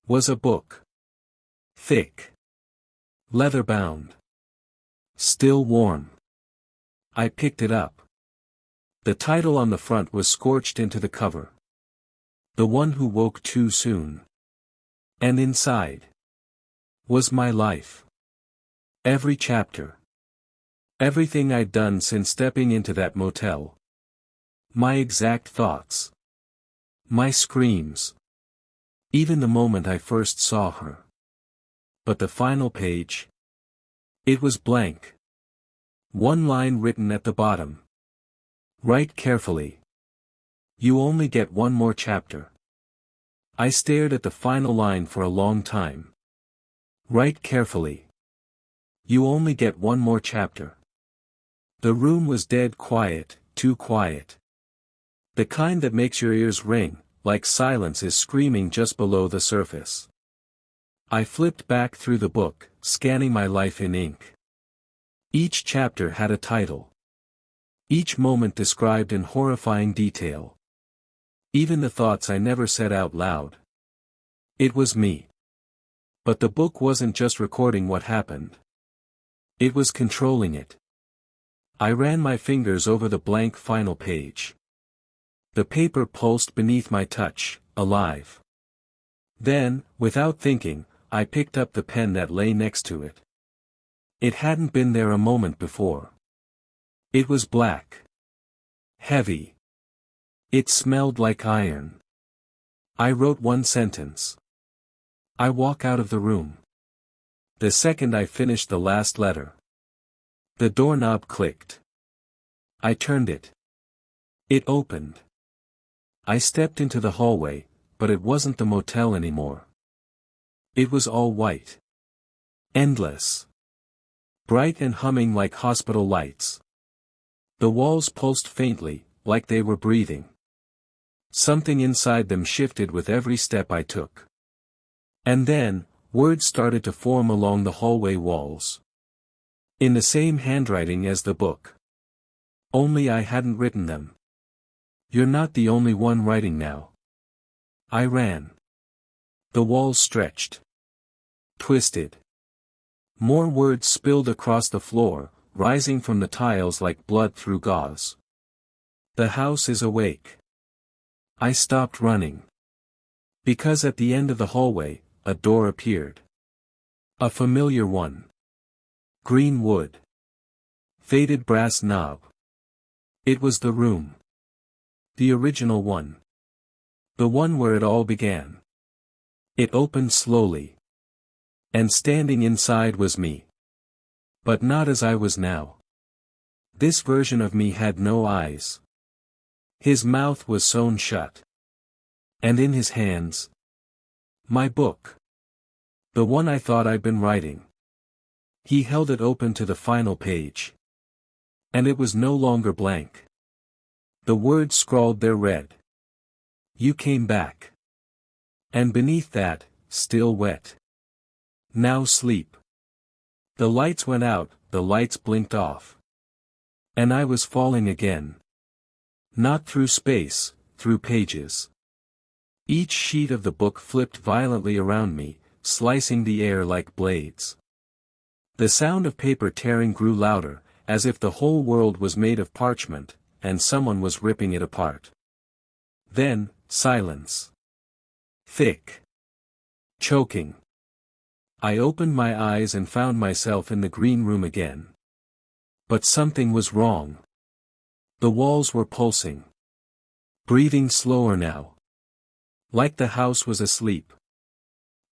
was a book. Thick. Leather-bound. Still warm. I picked it up. The title on the front was scorched into the cover. The One Who Woke Too Soon. And inside was my life. Every chapter. Everything I'd done since stepping into that motel. My exact thoughts. My screams. Even the moment I first saw her. But the final page? It was blank. One line written at the bottom. Write carefully. You only get one more chapter. I stared at the final line for a long time. Write carefully. You only get one more chapter. The room was dead quiet, too quiet. The kind that makes your ears ring, like silence is screaming just below the surface. I flipped back through the book, scanning my life in ink. Each chapter had a title. Each moment described in horrifying detail. Even the thoughts I never said out loud. It was me. But the book wasn't just recording what happened. It was controlling it. I ran my fingers over the blank final page. The paper pulsed beneath my touch, alive. Then, without thinking, I picked up the pen that lay next to it. It hadn't been there a moment before. It was black. Heavy. It smelled like iron. I wrote one sentence. I walk out of the room. The second I finished the last letter. The doorknob clicked. I turned it. It opened. I stepped into the hallway, but it wasn't the motel anymore. It was all white. Endless. Bright and humming like hospital lights. The walls pulsed faintly, like they were breathing. Something inside them shifted with every step I took. And then, words started to form along the hallway walls. In the same handwriting as the book. Only I hadn't written them. You're not the only one writing now. I ran. The walls stretched. Twisted. More words spilled across the floor, rising from the tiles like blood through gauze. The house is awake. I stopped running. Because at the end of the hallway, a door appeared. A familiar one. Green wood. Faded brass knob. It was the room. The original one. The one where it all began. It opened slowly. And standing inside was me. But not as I was now. This version of me had no eyes. His mouth was sewn shut. And in his hands, my book. The one I thought I'd been writing. He held it open to the final page. And it was no longer blank. The words scrawled there read. You came back. And beneath that, still wet. Now sleep. The lights went out, the lights blinked off. And I was falling again. Not through space, through pages. Each sheet of the book flipped violently around me, slicing the air like blades. The sound of paper tearing grew louder, as if the whole world was made of parchment, and someone was ripping it apart. Then, silence. Thick. Choking. I opened my eyes and found myself in the green room again. But something was wrong. The walls were pulsing. Breathing slower now. Like the house was asleep.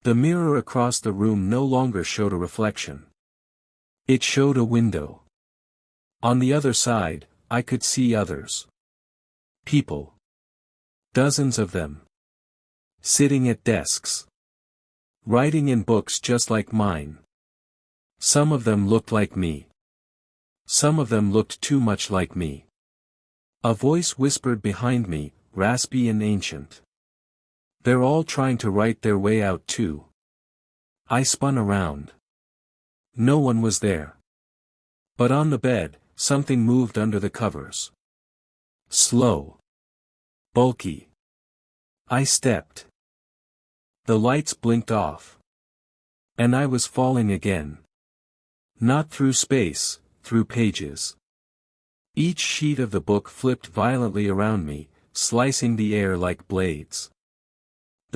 The mirror across the room no longer showed a reflection. It showed a window. On the other side, I could see others. People. Dozens of them. Sitting at desks. Writing in books just like mine. Some of them looked like me. Some of them looked too much like me. A voice whispered behind me, raspy and ancient. They're all trying to write their way out too. I spun around. No one was there. But on the bed, something moved under the covers. Slow. Bulky. I stepped. The lights blinked off. And I was falling again. Not through space, through pages. Each sheet of the book flipped violently around me, slicing the air like blades.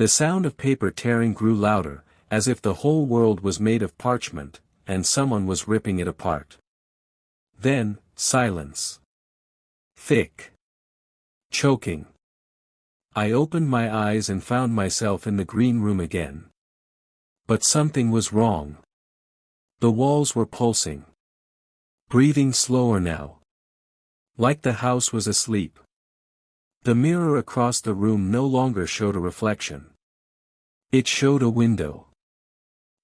The sound of paper tearing grew louder, as if the whole world was made of parchment, and someone was ripping it apart. Then, silence. Thick. Choking. I opened my eyes and found myself in the green room again. But something was wrong. The walls were pulsing. Breathing slower now. Like the house was asleep. The mirror across the room no longer showed a reflection. It showed a window.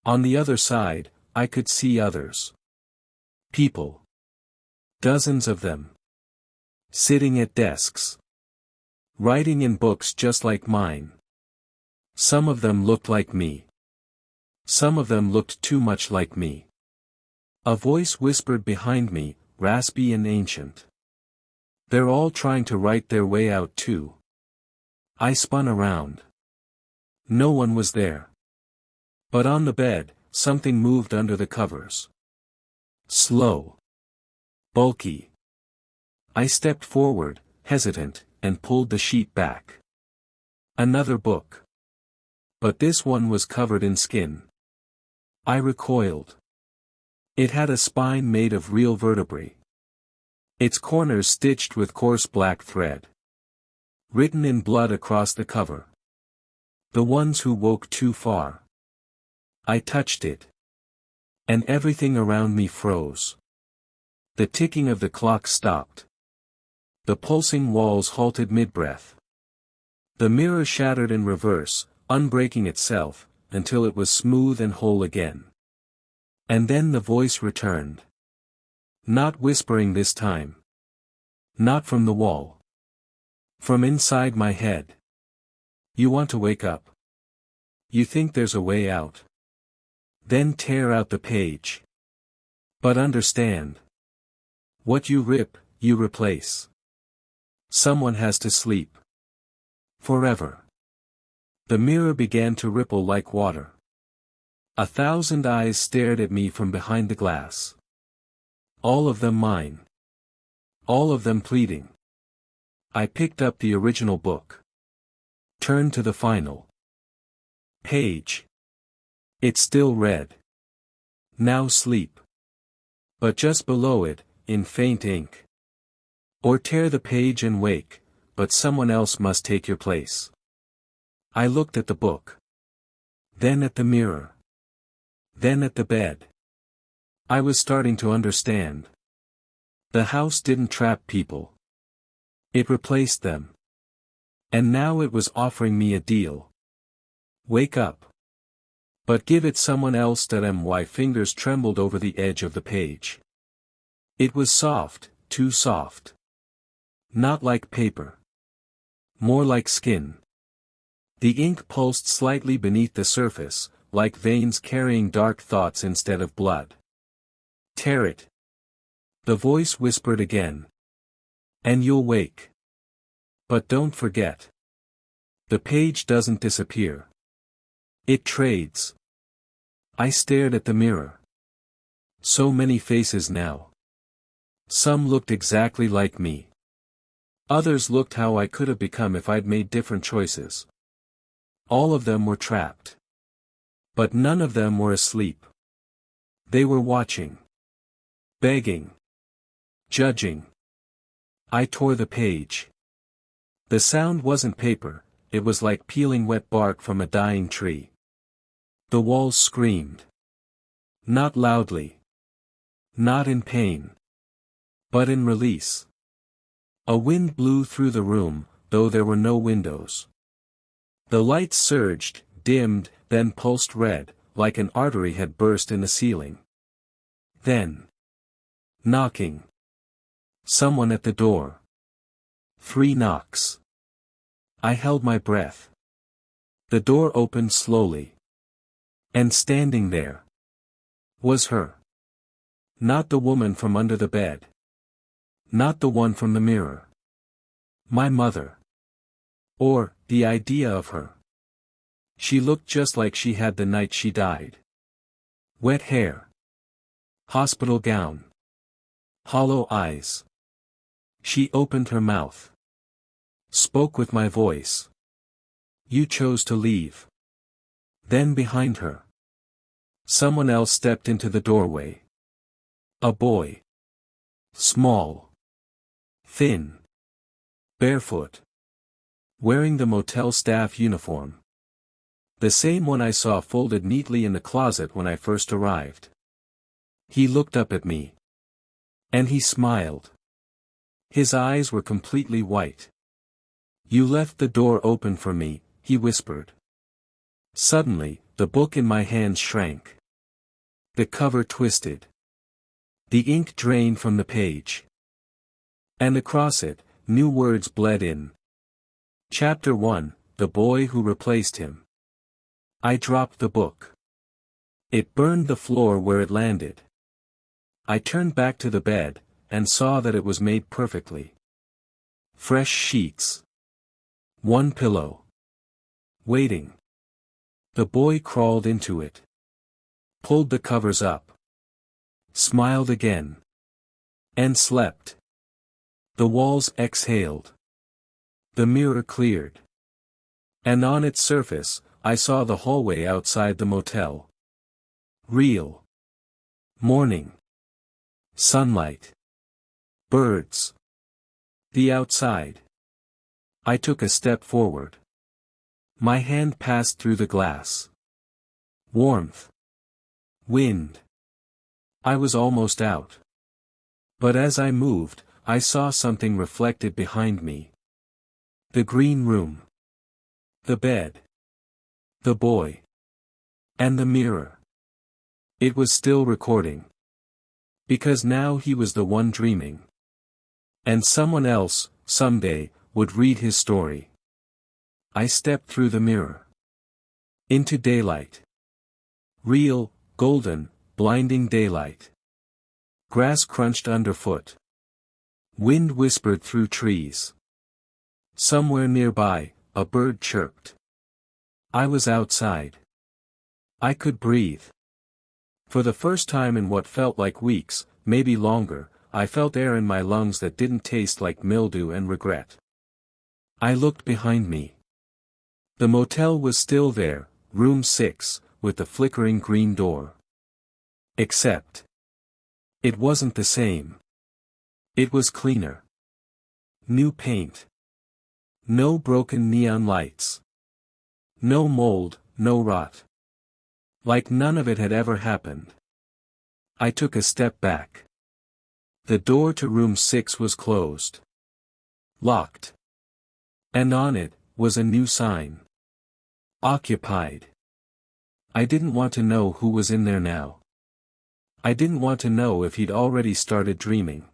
On the other side, I could see others. People. Dozens of them. Sitting at desks. Writing in books just like mine. Some of them looked like me. Some of them looked too much like me. A voice whispered behind me, raspy and ancient. They're all trying to write their way out too. I spun around. No one was there. But on the bed, something moved under the covers. Slow. Bulky. I stepped forward, hesitant, and pulled the sheet back. Another book. But this one was covered in skin. I recoiled. It had a spine made of real vertebrae. Its corners stitched with coarse black thread. Written in blood across the cover. The ones who woke too far. I touched it. And everything around me froze. The ticking of the clock stopped. The pulsing walls halted mid-breath. The mirror shattered in reverse, unbreaking itself, until it was smooth and whole again. And then the voice returned. Not whispering this time. Not from the wall. From inside my head. You want to wake up. You think there's a way out. Then tear out the page. But understand. What you rip, you replace. Someone has to sleep. Forever. The mirror began to ripple like water. 1,000 eyes stared at me from behind the glass. All of them mine. All of them pleading. I picked up the original book. Turned to the final page. It still read. Now sleep. But just below it, in faint ink. Or tear the page and wake, but someone else must take your place. I looked at the book. Then at the mirror. Then at the bed. I was starting to understand. The house didn't trap people. It replaced them. And now it was offering me a deal. Wake up. But give it someone else. My fingers trembled over the edge of the page. It was soft, too soft. Not like paper. More like skin. The ink pulsed slightly beneath the surface, like veins carrying dark thoughts instead of blood. Tear it. The voice whispered again. And you'll wake. But don't forget. The page doesn't disappear. It trades. I stared at the mirror. So many faces now. Some looked exactly like me. Others looked how I could have become if I'd made different choices. All of them were trapped. But none of them were asleep. They were watching. Begging. Judging. I tore the page. The sound wasn't paper, it was like peeling wet bark from a dying tree. The walls screamed. Not loudly. Not in pain. But in release. A wind blew through the room, though there were no windows. The lights surged, dimmed, then pulsed red, like an artery had burst in the ceiling. Then. Knocking. Someone at the door. 3 knocks. I held my breath. The door opened slowly. And standing there. Was her. Not the woman from under the bed. Not the one from the mirror. My mother. Or, the idea of her. She looked just like she had the night she died. Wet hair. Hospital gown. Hollow eyes. She opened her mouth. Spoke with my voice. You chose to leave. Then behind her. Someone else stepped into the doorway. A boy. Small. Thin. Barefoot. Wearing the motel staff uniform. The same one I saw folded neatly in the closet when I first arrived. He looked up at me. And he smiled. His eyes were completely white. You left the door open for me, he whispered. Suddenly, the book in my hands shrank. The cover twisted. The ink drained from the page. And across it, new words bled in. Chapter 1, The Boy Who Replaced Him. I dropped the book. It burned the floor where it landed. I turned back to the bed, and saw that it was made perfectly. Fresh sheets. One pillow. Waiting. The boy crawled into it. Pulled the covers up. Smiled again. And slept. The walls exhaled. The mirror cleared. And on its surface, I saw the hallway outside the motel. Real. Morning. Sunlight. Birds. The outside. I took a step forward. My hand passed through the glass. Warmth. Wind. I was almost out. But as I moved, I saw something reflected behind me. The green room. The bed. The boy. And the mirror. It was still recording. Because now he was the one dreaming. And someone else, someday, would read his story. I stepped through the mirror. Into daylight. Real, golden, blinding daylight. Grass crunched underfoot. Wind whispered through trees. Somewhere nearby, a bird chirped. I was outside. I could breathe. For the first time in what felt like weeks, maybe longer, I felt air in my lungs that didn't taste like mildew and regret. I looked behind me. The motel was still there, room 6, with the flickering green door. Except. It wasn't the same. It was cleaner. New paint. No broken neon lights. No mold, no rot. Like none of it had ever happened. I took a step back. The door to room 6 was closed. Locked. And on it, was a new sign. Occupied. I didn't want to know who was in there now. I didn't want to know if he'd already started dreaming.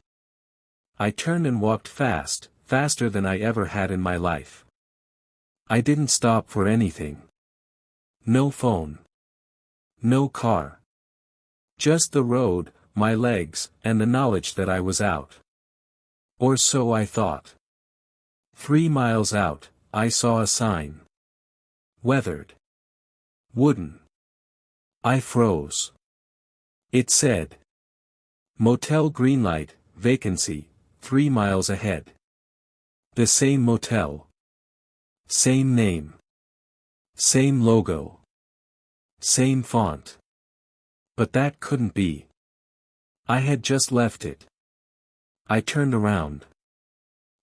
I turned and walked fast, faster than I ever had in my life. I didn't stop for anything. No phone. No car. Just the road, my legs, and the knowledge that I was out. Or so I thought. 3 miles out, I saw a sign. Weathered. Wooden. I froze. It said. Motel Greenlight, vacancy, 3 miles ahead. The same motel. Same name. Same logo. Same font. But that couldn't be. I had just left it. I turned around.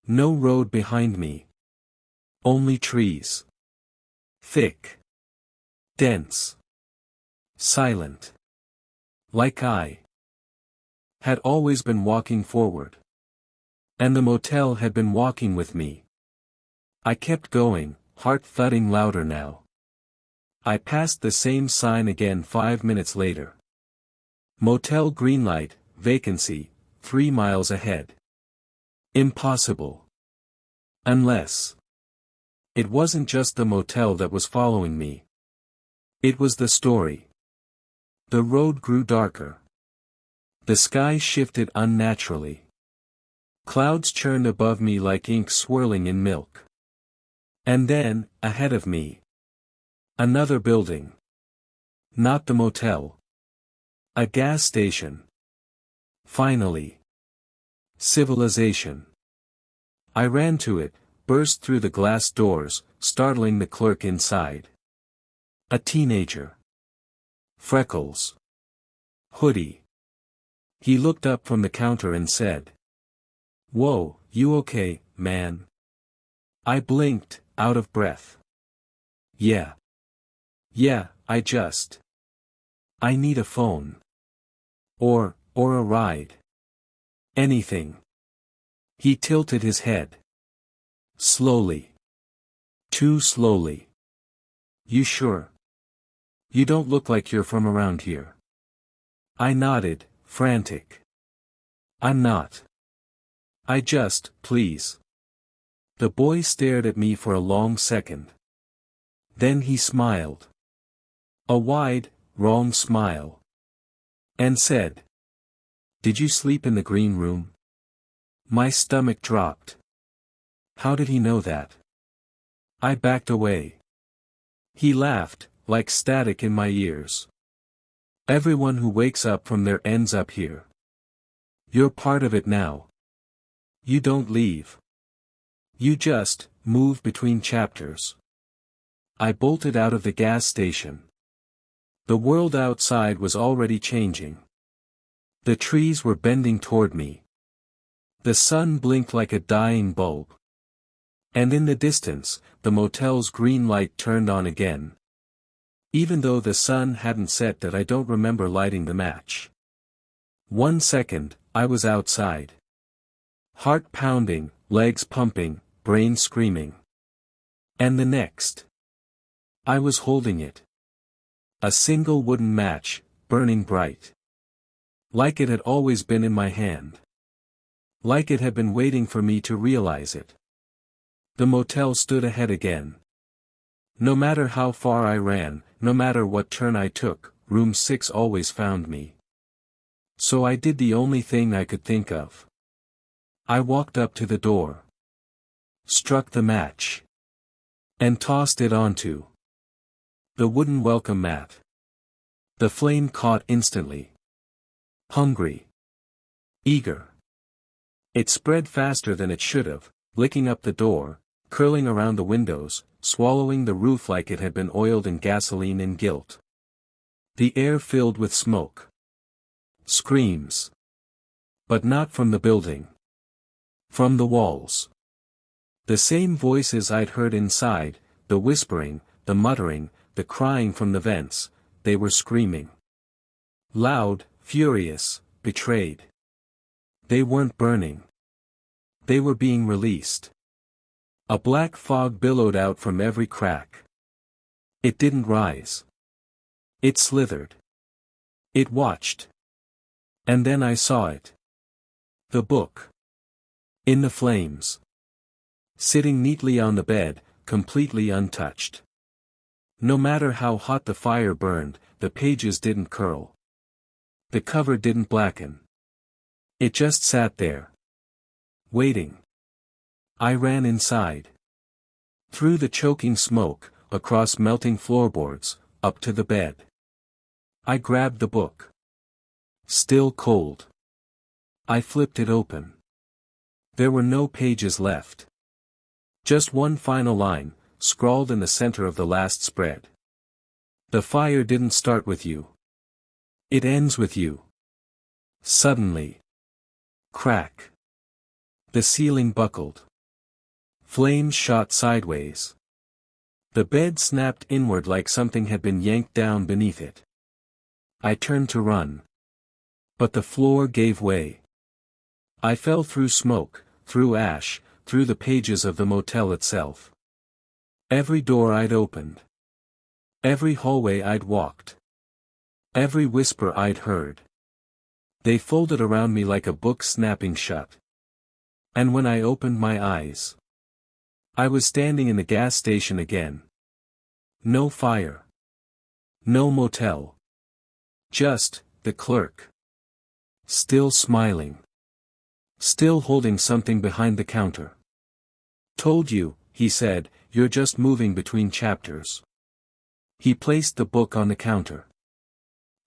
No road behind me. Only trees. Thick. Dense. Silent. Like I had always been walking forward. And the motel had been walking with me. I kept going, heart thudding louder now. I passed the same sign again 5 minutes later. Motel Greenlight, vacancy, 3 miles ahead. Impossible. Unless. It wasn't just the motel that was following me. It was the story. The road grew darker. The sky shifted unnaturally. Clouds churned above me like ink swirling in milk. And then, ahead of me. Another building. Not the motel. A gas station. Finally. Civilization. I ran to it, burst through the glass doors, startling the clerk inside. A teenager. Freckles. Hoodie. He looked up from the counter and said. "Whoa, you okay, man?" I blinked, out of breath. Yeah. Yeah, I need a phone. Or a ride. Anything. He tilted his head. Slowly. Too slowly. You sure? You don't look like you're from around here. I nodded, frantic. I'm not. Please. The boy stared at me for a long second. Then he smiled. A wide, wrong smile. And said. Did you sleep in the green room? My stomach dropped. How did he know that? I backed away. He laughed, like static in my ears. Everyone who wakes up from there ends up here. You're part of it now. You don't leave. You just move between chapters. I bolted out of the gas station. The world outside was already changing. The trees were bending toward me. The sun blinked like a dying bulb. And in the distance, the motel's green light turned on again. Even though the sun hadn't set that I don't remember lighting the match. 1 second, I was outside. Heart pounding, legs pumping, brain screaming. And the next. I was holding it. A single wooden match, burning bright. Like it had always been in my hand. Like it had been waiting for me to realize it. The motel stood ahead again. No matter how far I ran, no matter what turn I took, room 6 always found me. So I did the only thing I could think of. I walked up to the door. Struck the match. And tossed it onto the wooden welcome mat. The flame caught instantly. Hungry. Eager. It spread faster than it should have, licking up the door, curling around the windows, swallowing the roof like it had been oiled in gasoline and guilt. The air filled with smoke. Screams. But not from the building. From the walls. The same voices I'd heard inside, the whispering, the muttering, the crying from the vents, they were screaming. Loud, furious, betrayed. They weren't burning. They were being released. A black fog billowed out from every crack. It didn't rise. It slithered. It watched. And then I saw it. The book. In the flames. Sitting neatly on the bed, completely untouched. No matter how hot the fire burned, the pages didn't curl. The cover didn't blacken. It just sat there. Waiting. I ran inside. Through the choking smoke, across melting floorboards, up to the bed. I grabbed the book. Still cold. I flipped it open. There were no pages left. Just one final line, scrawled in the center of the last spread. The fire didn't start with you. It ends with you. Suddenly. Crack. The ceiling buckled. Flames shot sideways. The bed snapped inward like something had been yanked down beneath it. I turned to run. But the floor gave way. I fell through smoke, through ash, through the pages of the motel itself. Every door I'd opened. Every hallway I'd walked. Every whisper I'd heard. They folded around me like a book snapping shut. And when I opened my eyes, I was standing in the gas station again. No fire. No motel. Just, the clerk. Still smiling. Still holding something behind the counter. Told you, he said, you're just moving between chapters. He placed the book on the counter.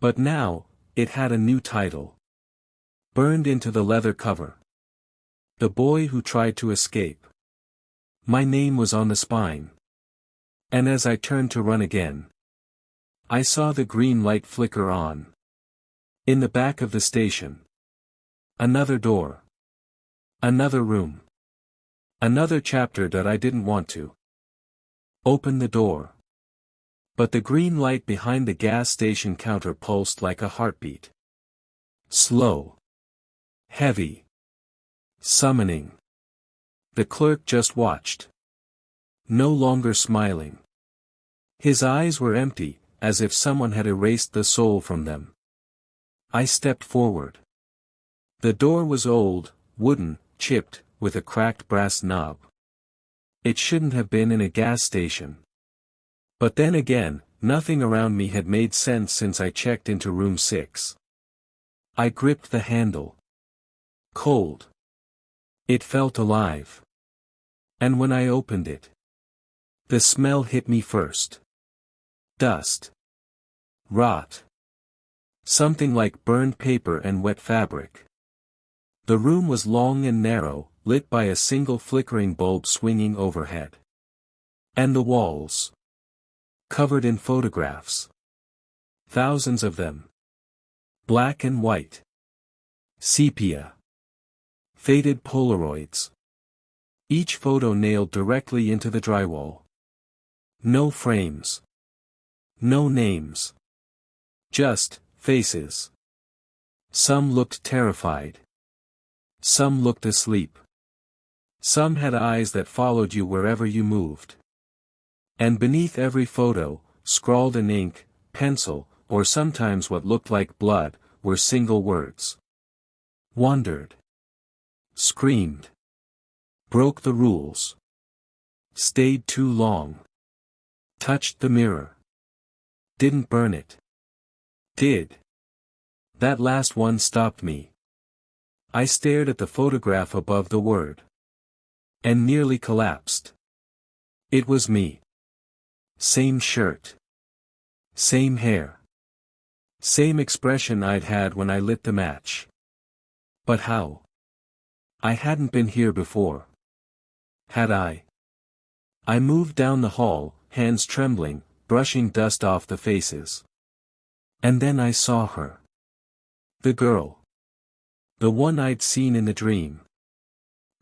But now, it had a new title. Burned into the leather cover. The Boy Who Tried to Escape. My name was on the spine. And as I turned to run again, I saw the green light flicker on. In the back of the station. Another door. Another room. Another chapter that I didn't want to open the door. But the green light behind the gas station counter pulsed like a heartbeat. Slow. Heavy. Summoning. The clerk just watched. No longer smiling. His eyes were empty, as if someone had erased the soul from them. I stepped forward. The door was old, wooden, chipped, with a cracked brass knob. It shouldn't have been in a gas station. But then again, nothing around me had made sense since I checked into room 6. I gripped the handle. Cold. It felt alive. And when I opened it, the smell hit me first. Dust. Rot. Something like burned paper and wet fabric. The room was long and narrow, lit by a single flickering bulb swinging overhead. And the walls. Covered in photographs. Thousands of them. Black and white. Sepia. Faded Polaroids. Each photo nailed directly into the drywall. No frames. No names. Just faces. Some looked terrified. Some looked asleep. Some had eyes that followed you wherever you moved. And beneath every photo, scrawled in ink, pencil, or sometimes what looked like blood, were single words. Wandered. Screamed. Broke the rules. Stayed too long. Touched the mirror. Didn't burn it. Did. That last one stopped me. I stared at the photograph above the word. And nearly collapsed. It was me. Same shirt. Same hair. Same expression I'd had when I lit the match. But how? I hadn't been here before. Had I? I moved down the hall, hands trembling, brushing dust off the faces. And then I saw her. The girl. The one I'd seen in the dream.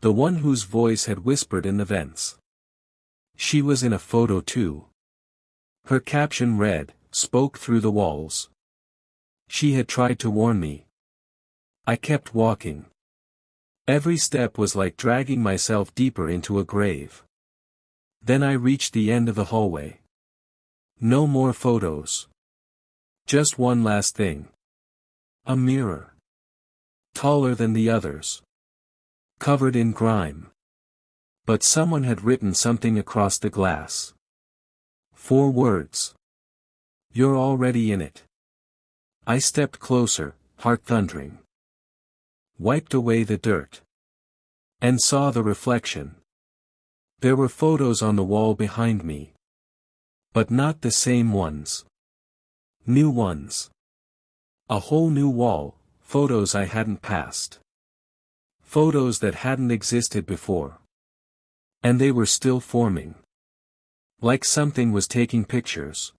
The one whose voice had whispered in the vents. She was in a photo too. Her caption read, spoke through the walls. She had tried to warn me. I kept walking. Every step was like dragging myself deeper into a grave. Then I reached the end of the hallway. No more photos. Just one last thing. A mirror. Taller than the others. Covered in grime. But someone had written something across the glass. 4 words. You're already in it. I stepped closer, heart thundering. Wiped away the dirt. And saw the reflection. There were photos on the wall behind me. But not the same ones. New ones. A whole new wall, photos I hadn't passed. Photos that hadn't existed before. And they were still forming. Like something was taking pictures.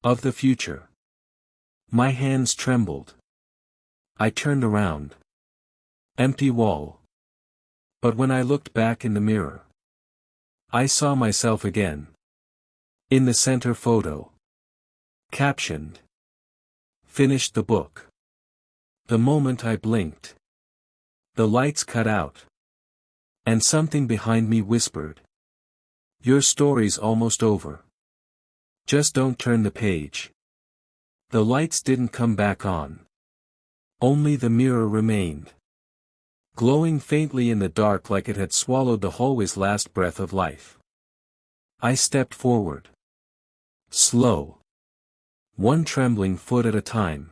Of the future. My hands trembled. I turned around. Empty wall. But when I looked back in the mirror, I saw myself again. In the center photo. Captioned. Finished the book. The moment I blinked. The lights cut out. And something behind me whispered. Your story's almost over. Just don't turn the page. The lights didn't come back on. Only the mirror remained. Glowing faintly in the dark like it had swallowed the hallway's last breath of life. I stepped forward. Slow. One trembling foot at a time.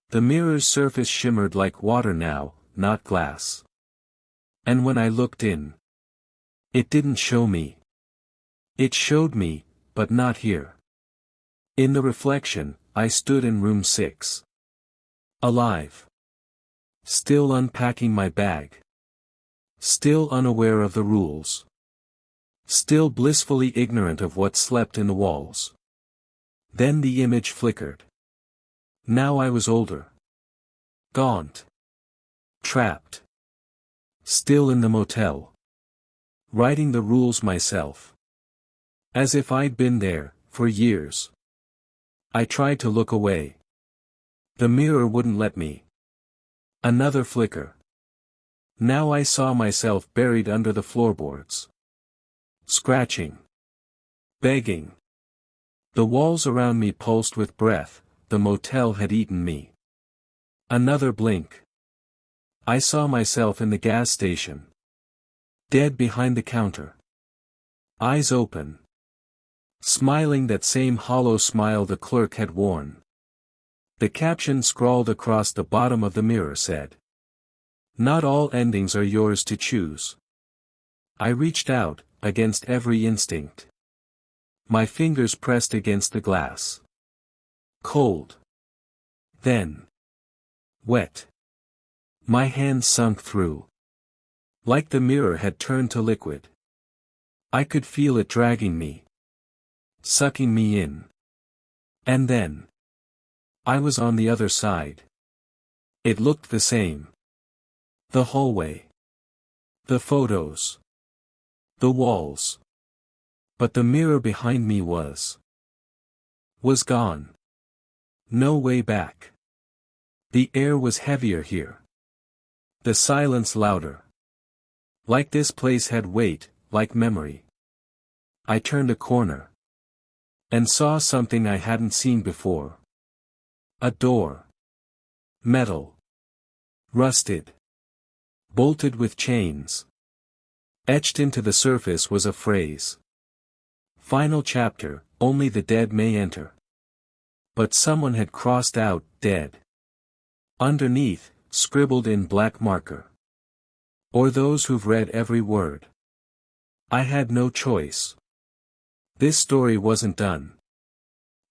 The mirror's surface shimmered like water now, not glass. And when I looked in, it didn't show me. It showed me, but not here. In the reflection, I stood in room 6. Alive. Still unpacking my bag. Still unaware of the rules. Still blissfully ignorant of what slept in the walls. Then the image flickered. Now I was older. Gaunt. Trapped. Still in the motel. Writing the rules myself. As if I'd been there, for years. I tried to look away. The mirror wouldn't let me. Another flicker. Now I saw myself buried under the floorboards. Scratching. Begging. The walls around me pulsed with breath, the motel had eaten me. Another blink. I saw myself in the gas station. Dead behind the counter. Eyes open. Smiling that same hollow smile the clerk had worn. The caption scrawled across the bottom of the mirror said, "Not all endings are yours to choose." I reached out, against every instinct. My fingers pressed against the glass. Cold. Then. Wet. My hands sunk through. Like the mirror had turned to liquid. I could feel it dragging me. Sucking me in. And then. I was on the other side. It looked the same. The hallway. The photos. The walls. But the mirror behind me was gone. No way back. The air was heavier here. The silence louder. Like this place had weight, like memory. I turned a corner. And saw something I hadn't seen before. A door. Metal. Rusted. Bolted with chains. Etched into the surface was a phrase. Final chapter, only the dead may enter. But someone had crossed out, dead. Underneath, scribbled in black marker. Or those who've read every word. I had no choice. This story wasn't done.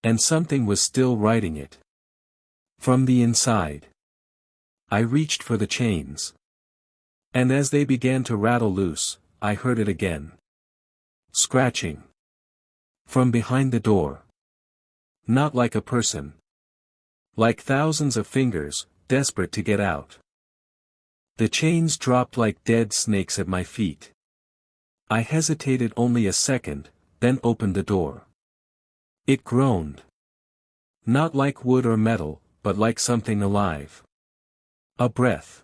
And something was still writing it. From the inside. I reached for the chains. And as they began to rattle loose, I heard it again. Scratching. From behind the door. Not like a person. Like thousands of fingers, desperate to get out. The chains dropped like dead snakes at my feet. I hesitated only a second, then opened the door. It groaned. Not like wood or metal, but like something alive. A breath.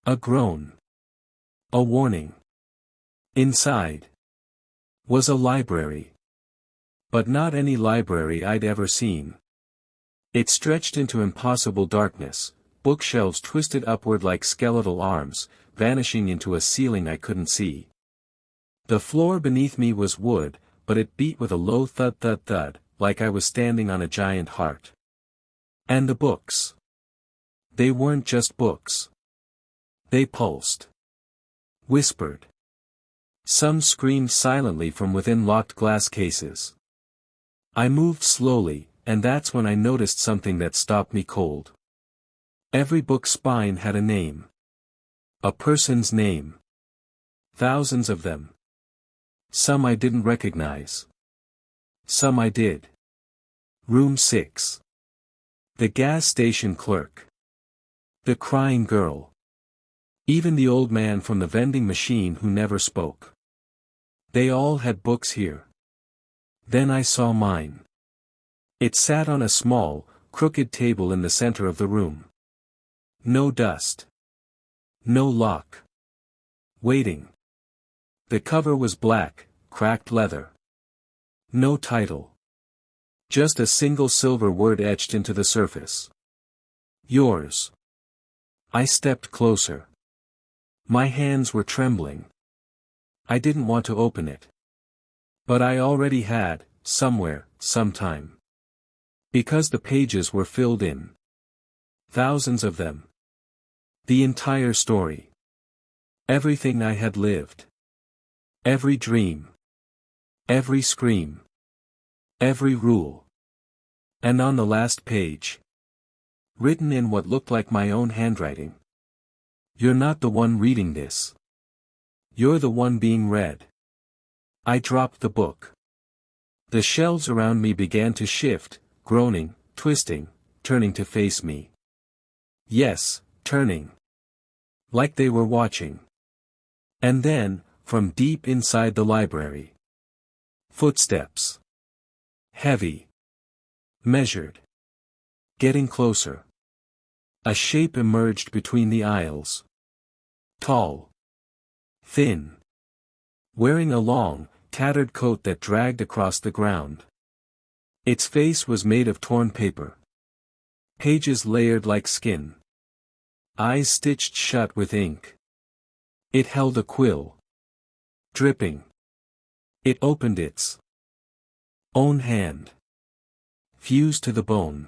A groan. A warning. Inside. Was a library. But not any library I'd ever seen. It stretched into impossible darkness, bookshelves twisted upward like skeletal arms, vanishing into a ceiling I couldn't see. The floor beneath me was wood, but it beat with a low thud-thud-thud, like I was standing on a giant heart. And the books. They weren't just books. They pulsed. Whispered. Some screamed silently from within locked glass cases. I moved slowly, and that's when I noticed something that stopped me cold. Every book's spine had a name. A person's name. Thousands of them. Some I didn't recognize. Some I did. Room 6. The gas station clerk. The crying girl. Even the old man from the vending machine who never spoke. They all had books here. Then I saw mine. It sat on a small, crooked table in the center of the room. No dust. No lock. Waiting. The cover was black, cracked leather. No title. Just a single silver word etched into the surface. Yours. I stepped closer. My hands were trembling. I didn't want to open it. But I already had, somewhere, sometime. Because the pages were filled in. Thousands of them. The entire story. Everything I had lived. Every dream. Every scream. Every rule. And on the last page. Written in what looked like my own handwriting. You're not the one reading this. You're the one being read. I dropped the book. The shelves around me began to shift, groaning, twisting, turning to face me. Yes, turning. Like they were watching. And then, from deep inside the library. Footsteps. Heavy. Measured. Getting closer. A shape emerged between the aisles. Tall. Thin. Wearing a long, tattered coat that dragged across the ground. Its face was made of torn paper. Pages layered like skin. Eyes stitched shut with ink. It held a quill. Dripping. It opened its own hand. Fused to the bone.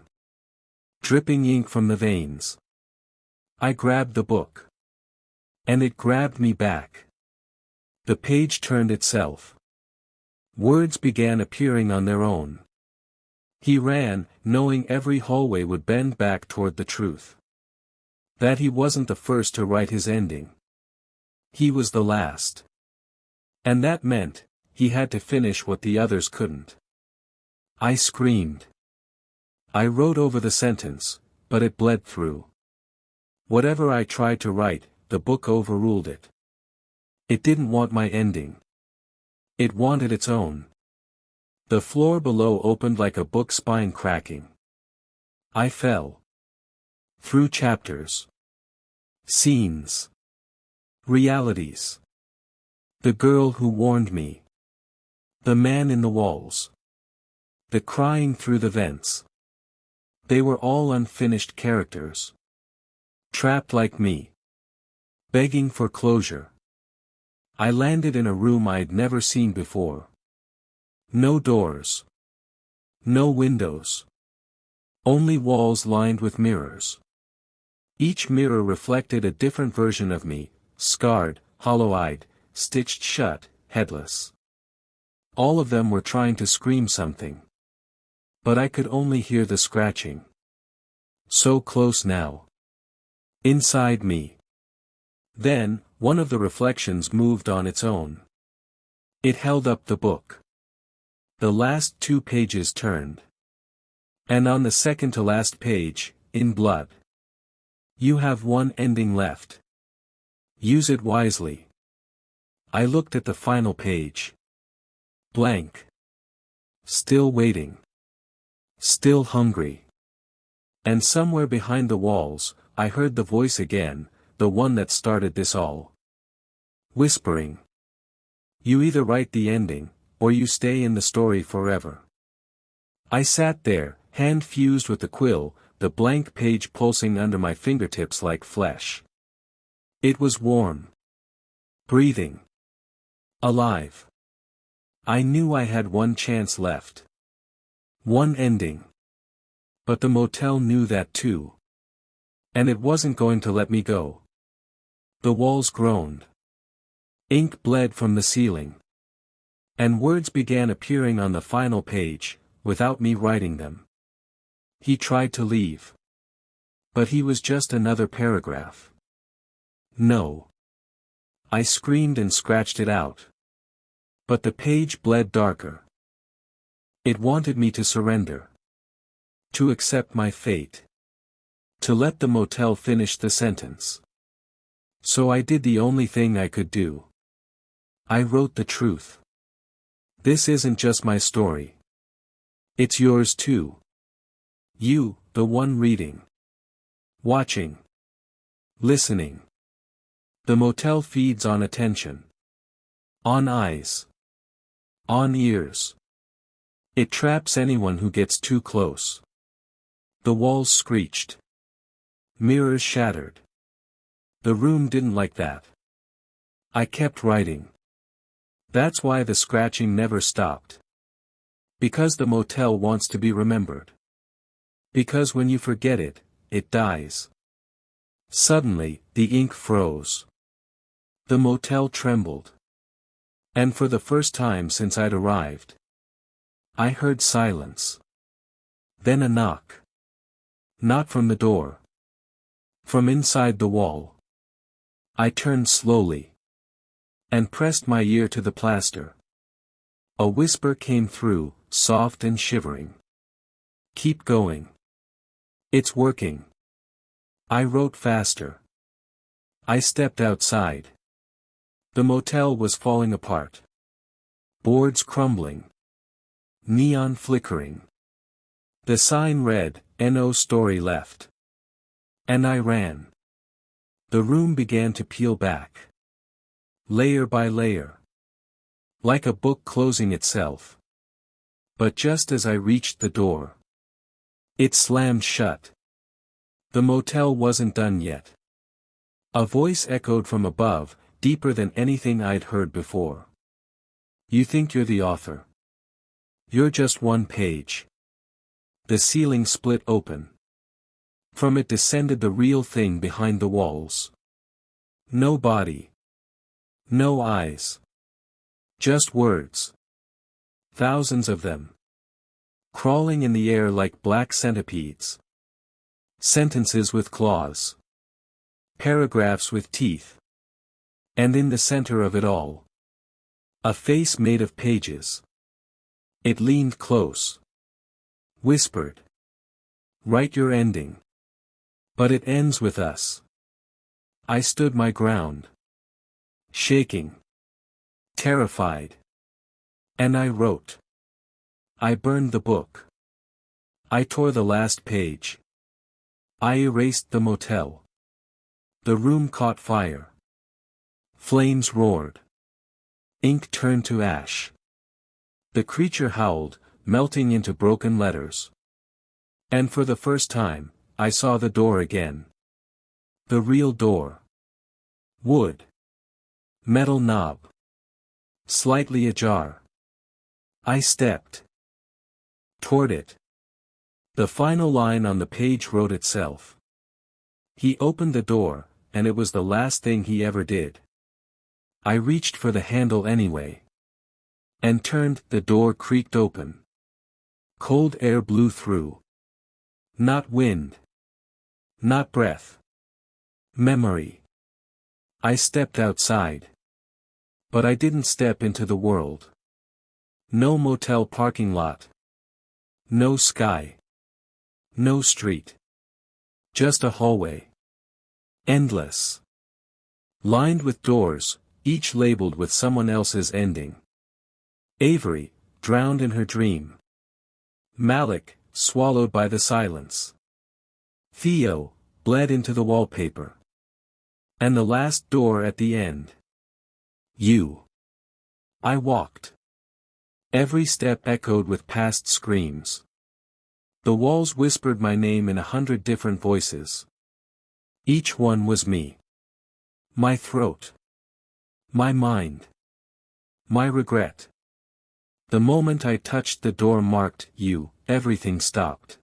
Dripping ink from the veins. I grabbed the book. And it grabbed me back. The page turned itself. Words began appearing on their own. He ran, knowing every hallway would bend back toward the truth. That he wasn't the first to write his ending. He was the last. And that meant, he had to finish what the others couldn't. I screamed. I wrote over the sentence, but it bled through. Whatever I tried to write, the book overruled it. It didn't want my ending. It wanted its own. The floor below opened like a book spine cracking. I fell. Through chapters. Scenes. Realities. The girl who warned me. The man in the walls. The crying through the vents. They were all unfinished characters. Trapped like me. Begging for closure. I landed in a room I'd never seen before. No doors. No windows. Only walls lined with mirrors. Each mirror reflected a different version of me, scarred, hollow-eyed, stitched shut, headless. All of them were trying to scream something. But I could only hear the scratching. So close now. Inside me. Then, one of the reflections moved on its own. It held up the book. The last 2 pages turned. And on the second to last page, in blood. You have one ending left. Use it wisely. I looked at the final page. Blank. Still waiting. Still hungry. And somewhere behind the walls, I heard the voice again, the one that started this all. Whispering. You either write the ending, or you stay in the story forever. I sat there, hand fused with the quill, the blank page pulsing under my fingertips like flesh. It was warm. Breathing. Alive. I knew I had one chance left. One ending. But the motel knew that too. And it wasn't going to let me go. The walls groaned. Ink bled from the ceiling. And words began appearing on the final page, without me writing them. He tried to leave. But he was just another paragraph. No. I screamed and scratched it out. But the page bled darker. It wanted me to surrender. To accept my fate. To let the motel finish the sentence. So I did the only thing I could do. I wrote the truth. This isn't just my story. It's yours too. You, the one reading. Watching. Listening. The motel feeds on attention. On eyes. On ears. It traps anyone who gets too close. The walls screeched. Mirrors shattered. The room didn't like that. I kept writing. That's why the scratching never stopped. Because the motel wants to be remembered. Because when you forget it, it dies. Suddenly, the ink froze. The motel trembled. And for the first time since I'd arrived, I heard silence. Then a knock. Not from the door. From inside the wall. I turned slowly. And pressed my ear to the plaster. A whisper came through, soft and shivering. Keep going. It's working. I wrote faster. I stepped outside. The motel was falling apart. Boards crumbling. Neon flickering. The sign read, "No story left." And I ran. The room began to peel back. Layer by layer. Like a book closing itself. But just as I reached the door, it slammed shut. The motel wasn't done yet. A voice echoed from above, deeper than anything I'd heard before. You think you're the author. You're just one page. The ceiling split open. From it descended the real thing behind the walls. No body. No eyes. Just words. Thousands of them. Crawling in the air like black centipedes. Sentences with claws. Paragraphs with teeth. And in the center of it all, a face made of pages. It leaned close. Whispered. Write your ending. But it ends with us. I stood my ground. Shaking. Terrified. And I wrote. I burned the book. I tore the last page. I erased the motel. The room caught fire. Flames roared. Ink turned to ash. The creature howled, melting into broken letters. And for the first time, I saw the door again. The real door. Wood. Metal knob. Slightly ajar. I stepped toward it. The final line on the page wrote itself. He opened the door, and it was the last thing he ever did. I reached for the handle anyway. And turned. The door creaked open. Cold air blew through. Not wind. Not breath. Memory. I stepped outside. But I didn't step into the world. No motel parking lot. No sky. No street. Just a hallway. Endless. Lined with doors, each labeled with someone else's ending. Avery, drowned in her dream. Malik, swallowed by the silence. Theo, bled into the wallpaper. And the last door at the end. You. I walked. Every step echoed with past screams. The walls whispered my name in 100 different voices. Each one was me. My throat. My mind. My regret. The moment I touched the door marked you, everything stopped.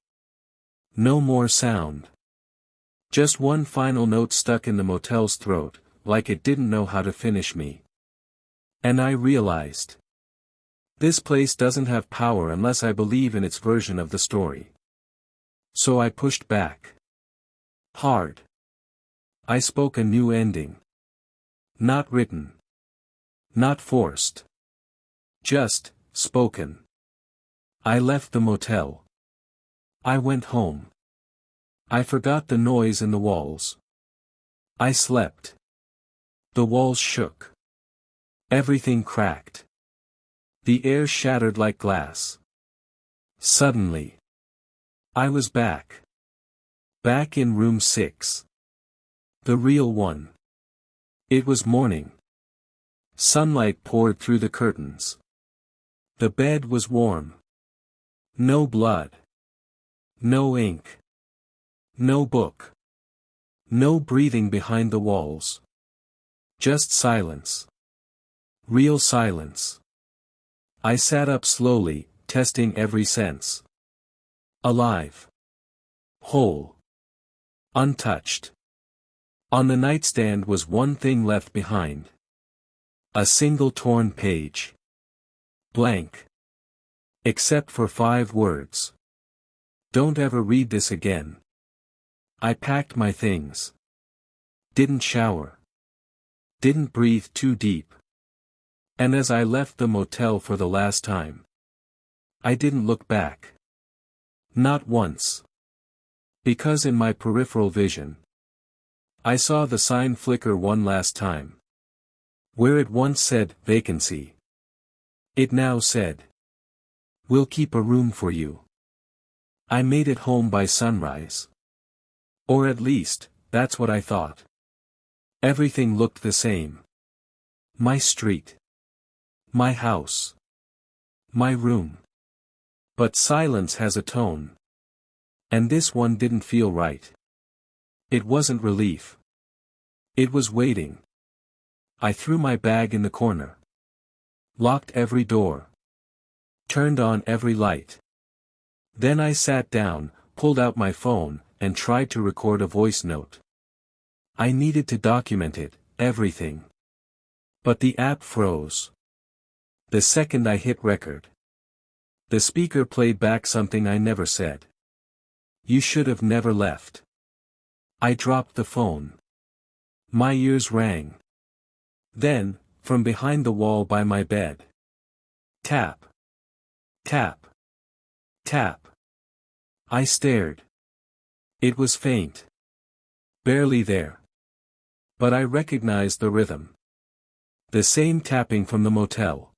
No more sound. Just one final note stuck in the motel's throat, like it didn't know how to finish me. And I realized. This place doesn't have power unless I believe in its version of the story. So I pushed back. Hard. I spoke a new ending. Not written. Not forced. Just, spoken. I left the motel. I went home. I forgot the noise in the walls. I slept. The walls shook. Everything cracked. The air shattered like glass. Suddenly. I was back. Back in room 6. The real one. It was morning. Sunlight poured through the curtains. The bed was warm. No blood. No ink. No book. No breathing behind the walls. Just silence. Real silence. I sat up slowly, testing every sense. Alive. Whole. Untouched. On the nightstand was one thing left behind. A single torn page. Blank. Except for 5 words. Don't ever read this again. I packed my things. Didn't shower. Didn't breathe too deep. And as I left the motel for the last time, I didn't look back. Not once. Because in my peripheral vision, I saw the sign flicker one last time. Where it once said, vacancy. It now said, we'll keep a room for you. I made it home by sunrise. Or at least, that's what I thought. Everything looked the same. My street. My house. My room. But silence has a tone. And this one didn't feel right. It wasn't relief. It was waiting. I threw my bag in the corner. Locked every door. Turned on every light. Then I sat down, pulled out my phone, and tried to record a voice note. I needed to document it, everything. But the app froze. The second I hit record. The speaker played back something I never said. You should have never left. I dropped the phone. My ears rang. Then, from behind the wall by my bed. Tap. Tap. Tap. I stared. It was faint. Barely there. But I recognized the rhythm. The same tapping from the motel.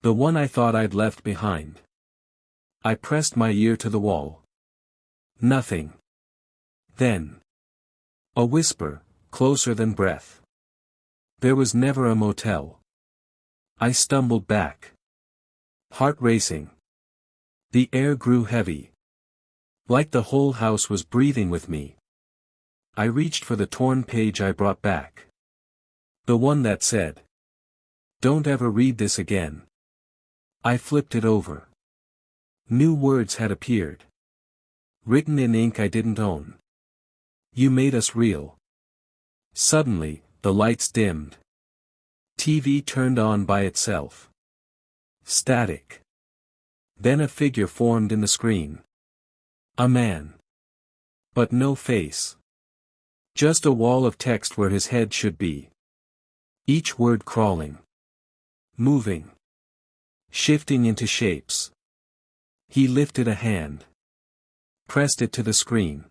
The one I thought I'd left behind. I pressed my ear to the wall. Nothing. Then. A whisper, closer than breath. There was never a motel. I stumbled back. Heart racing. The air grew heavy. Like the whole house was breathing with me. I reached for the torn page I brought back. The one that said, "Don't ever read this again." I flipped it over. New words had appeared. Written in ink I didn't own. You made us real. Suddenly, the lights dimmed. TV turned on by itself. Static. Then a figure formed in the screen. A man. But no face. Just a wall of text where his head should be. Each word crawling. Moving. Shifting into shapes. He lifted a hand. Pressed it to the screen.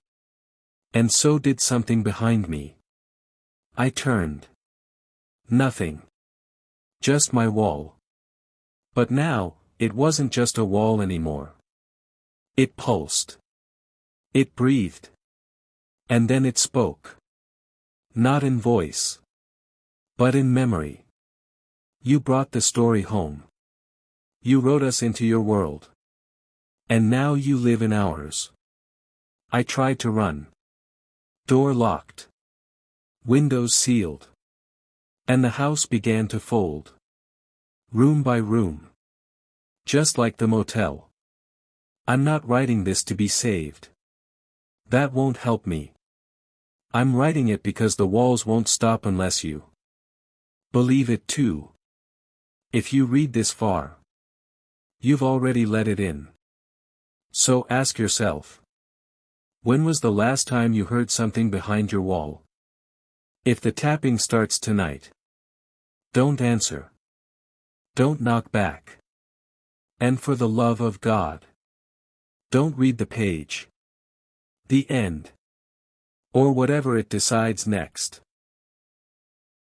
And so did something behind me. I turned. Nothing. Just my wall. But now, it wasn't just a wall anymore. It pulsed. It breathed. And then it spoke. Not in voice. But in memory. You brought the story home. You wrote us into your world. And now you live in ours. I tried to run. Door locked. Windows sealed. And the house began to fold. Room by room. Just like the motel. I'm not writing this to be saved. That won't help me. I'm writing it because the walls won't stop unless you believe it too. If you read this far, you've already let it in. So ask yourself. When was the last time you heard something behind your wall? If the tapping starts tonight, don't answer. Don't knock back. And for the love of God, don't read the page. The end. Or whatever it decides next.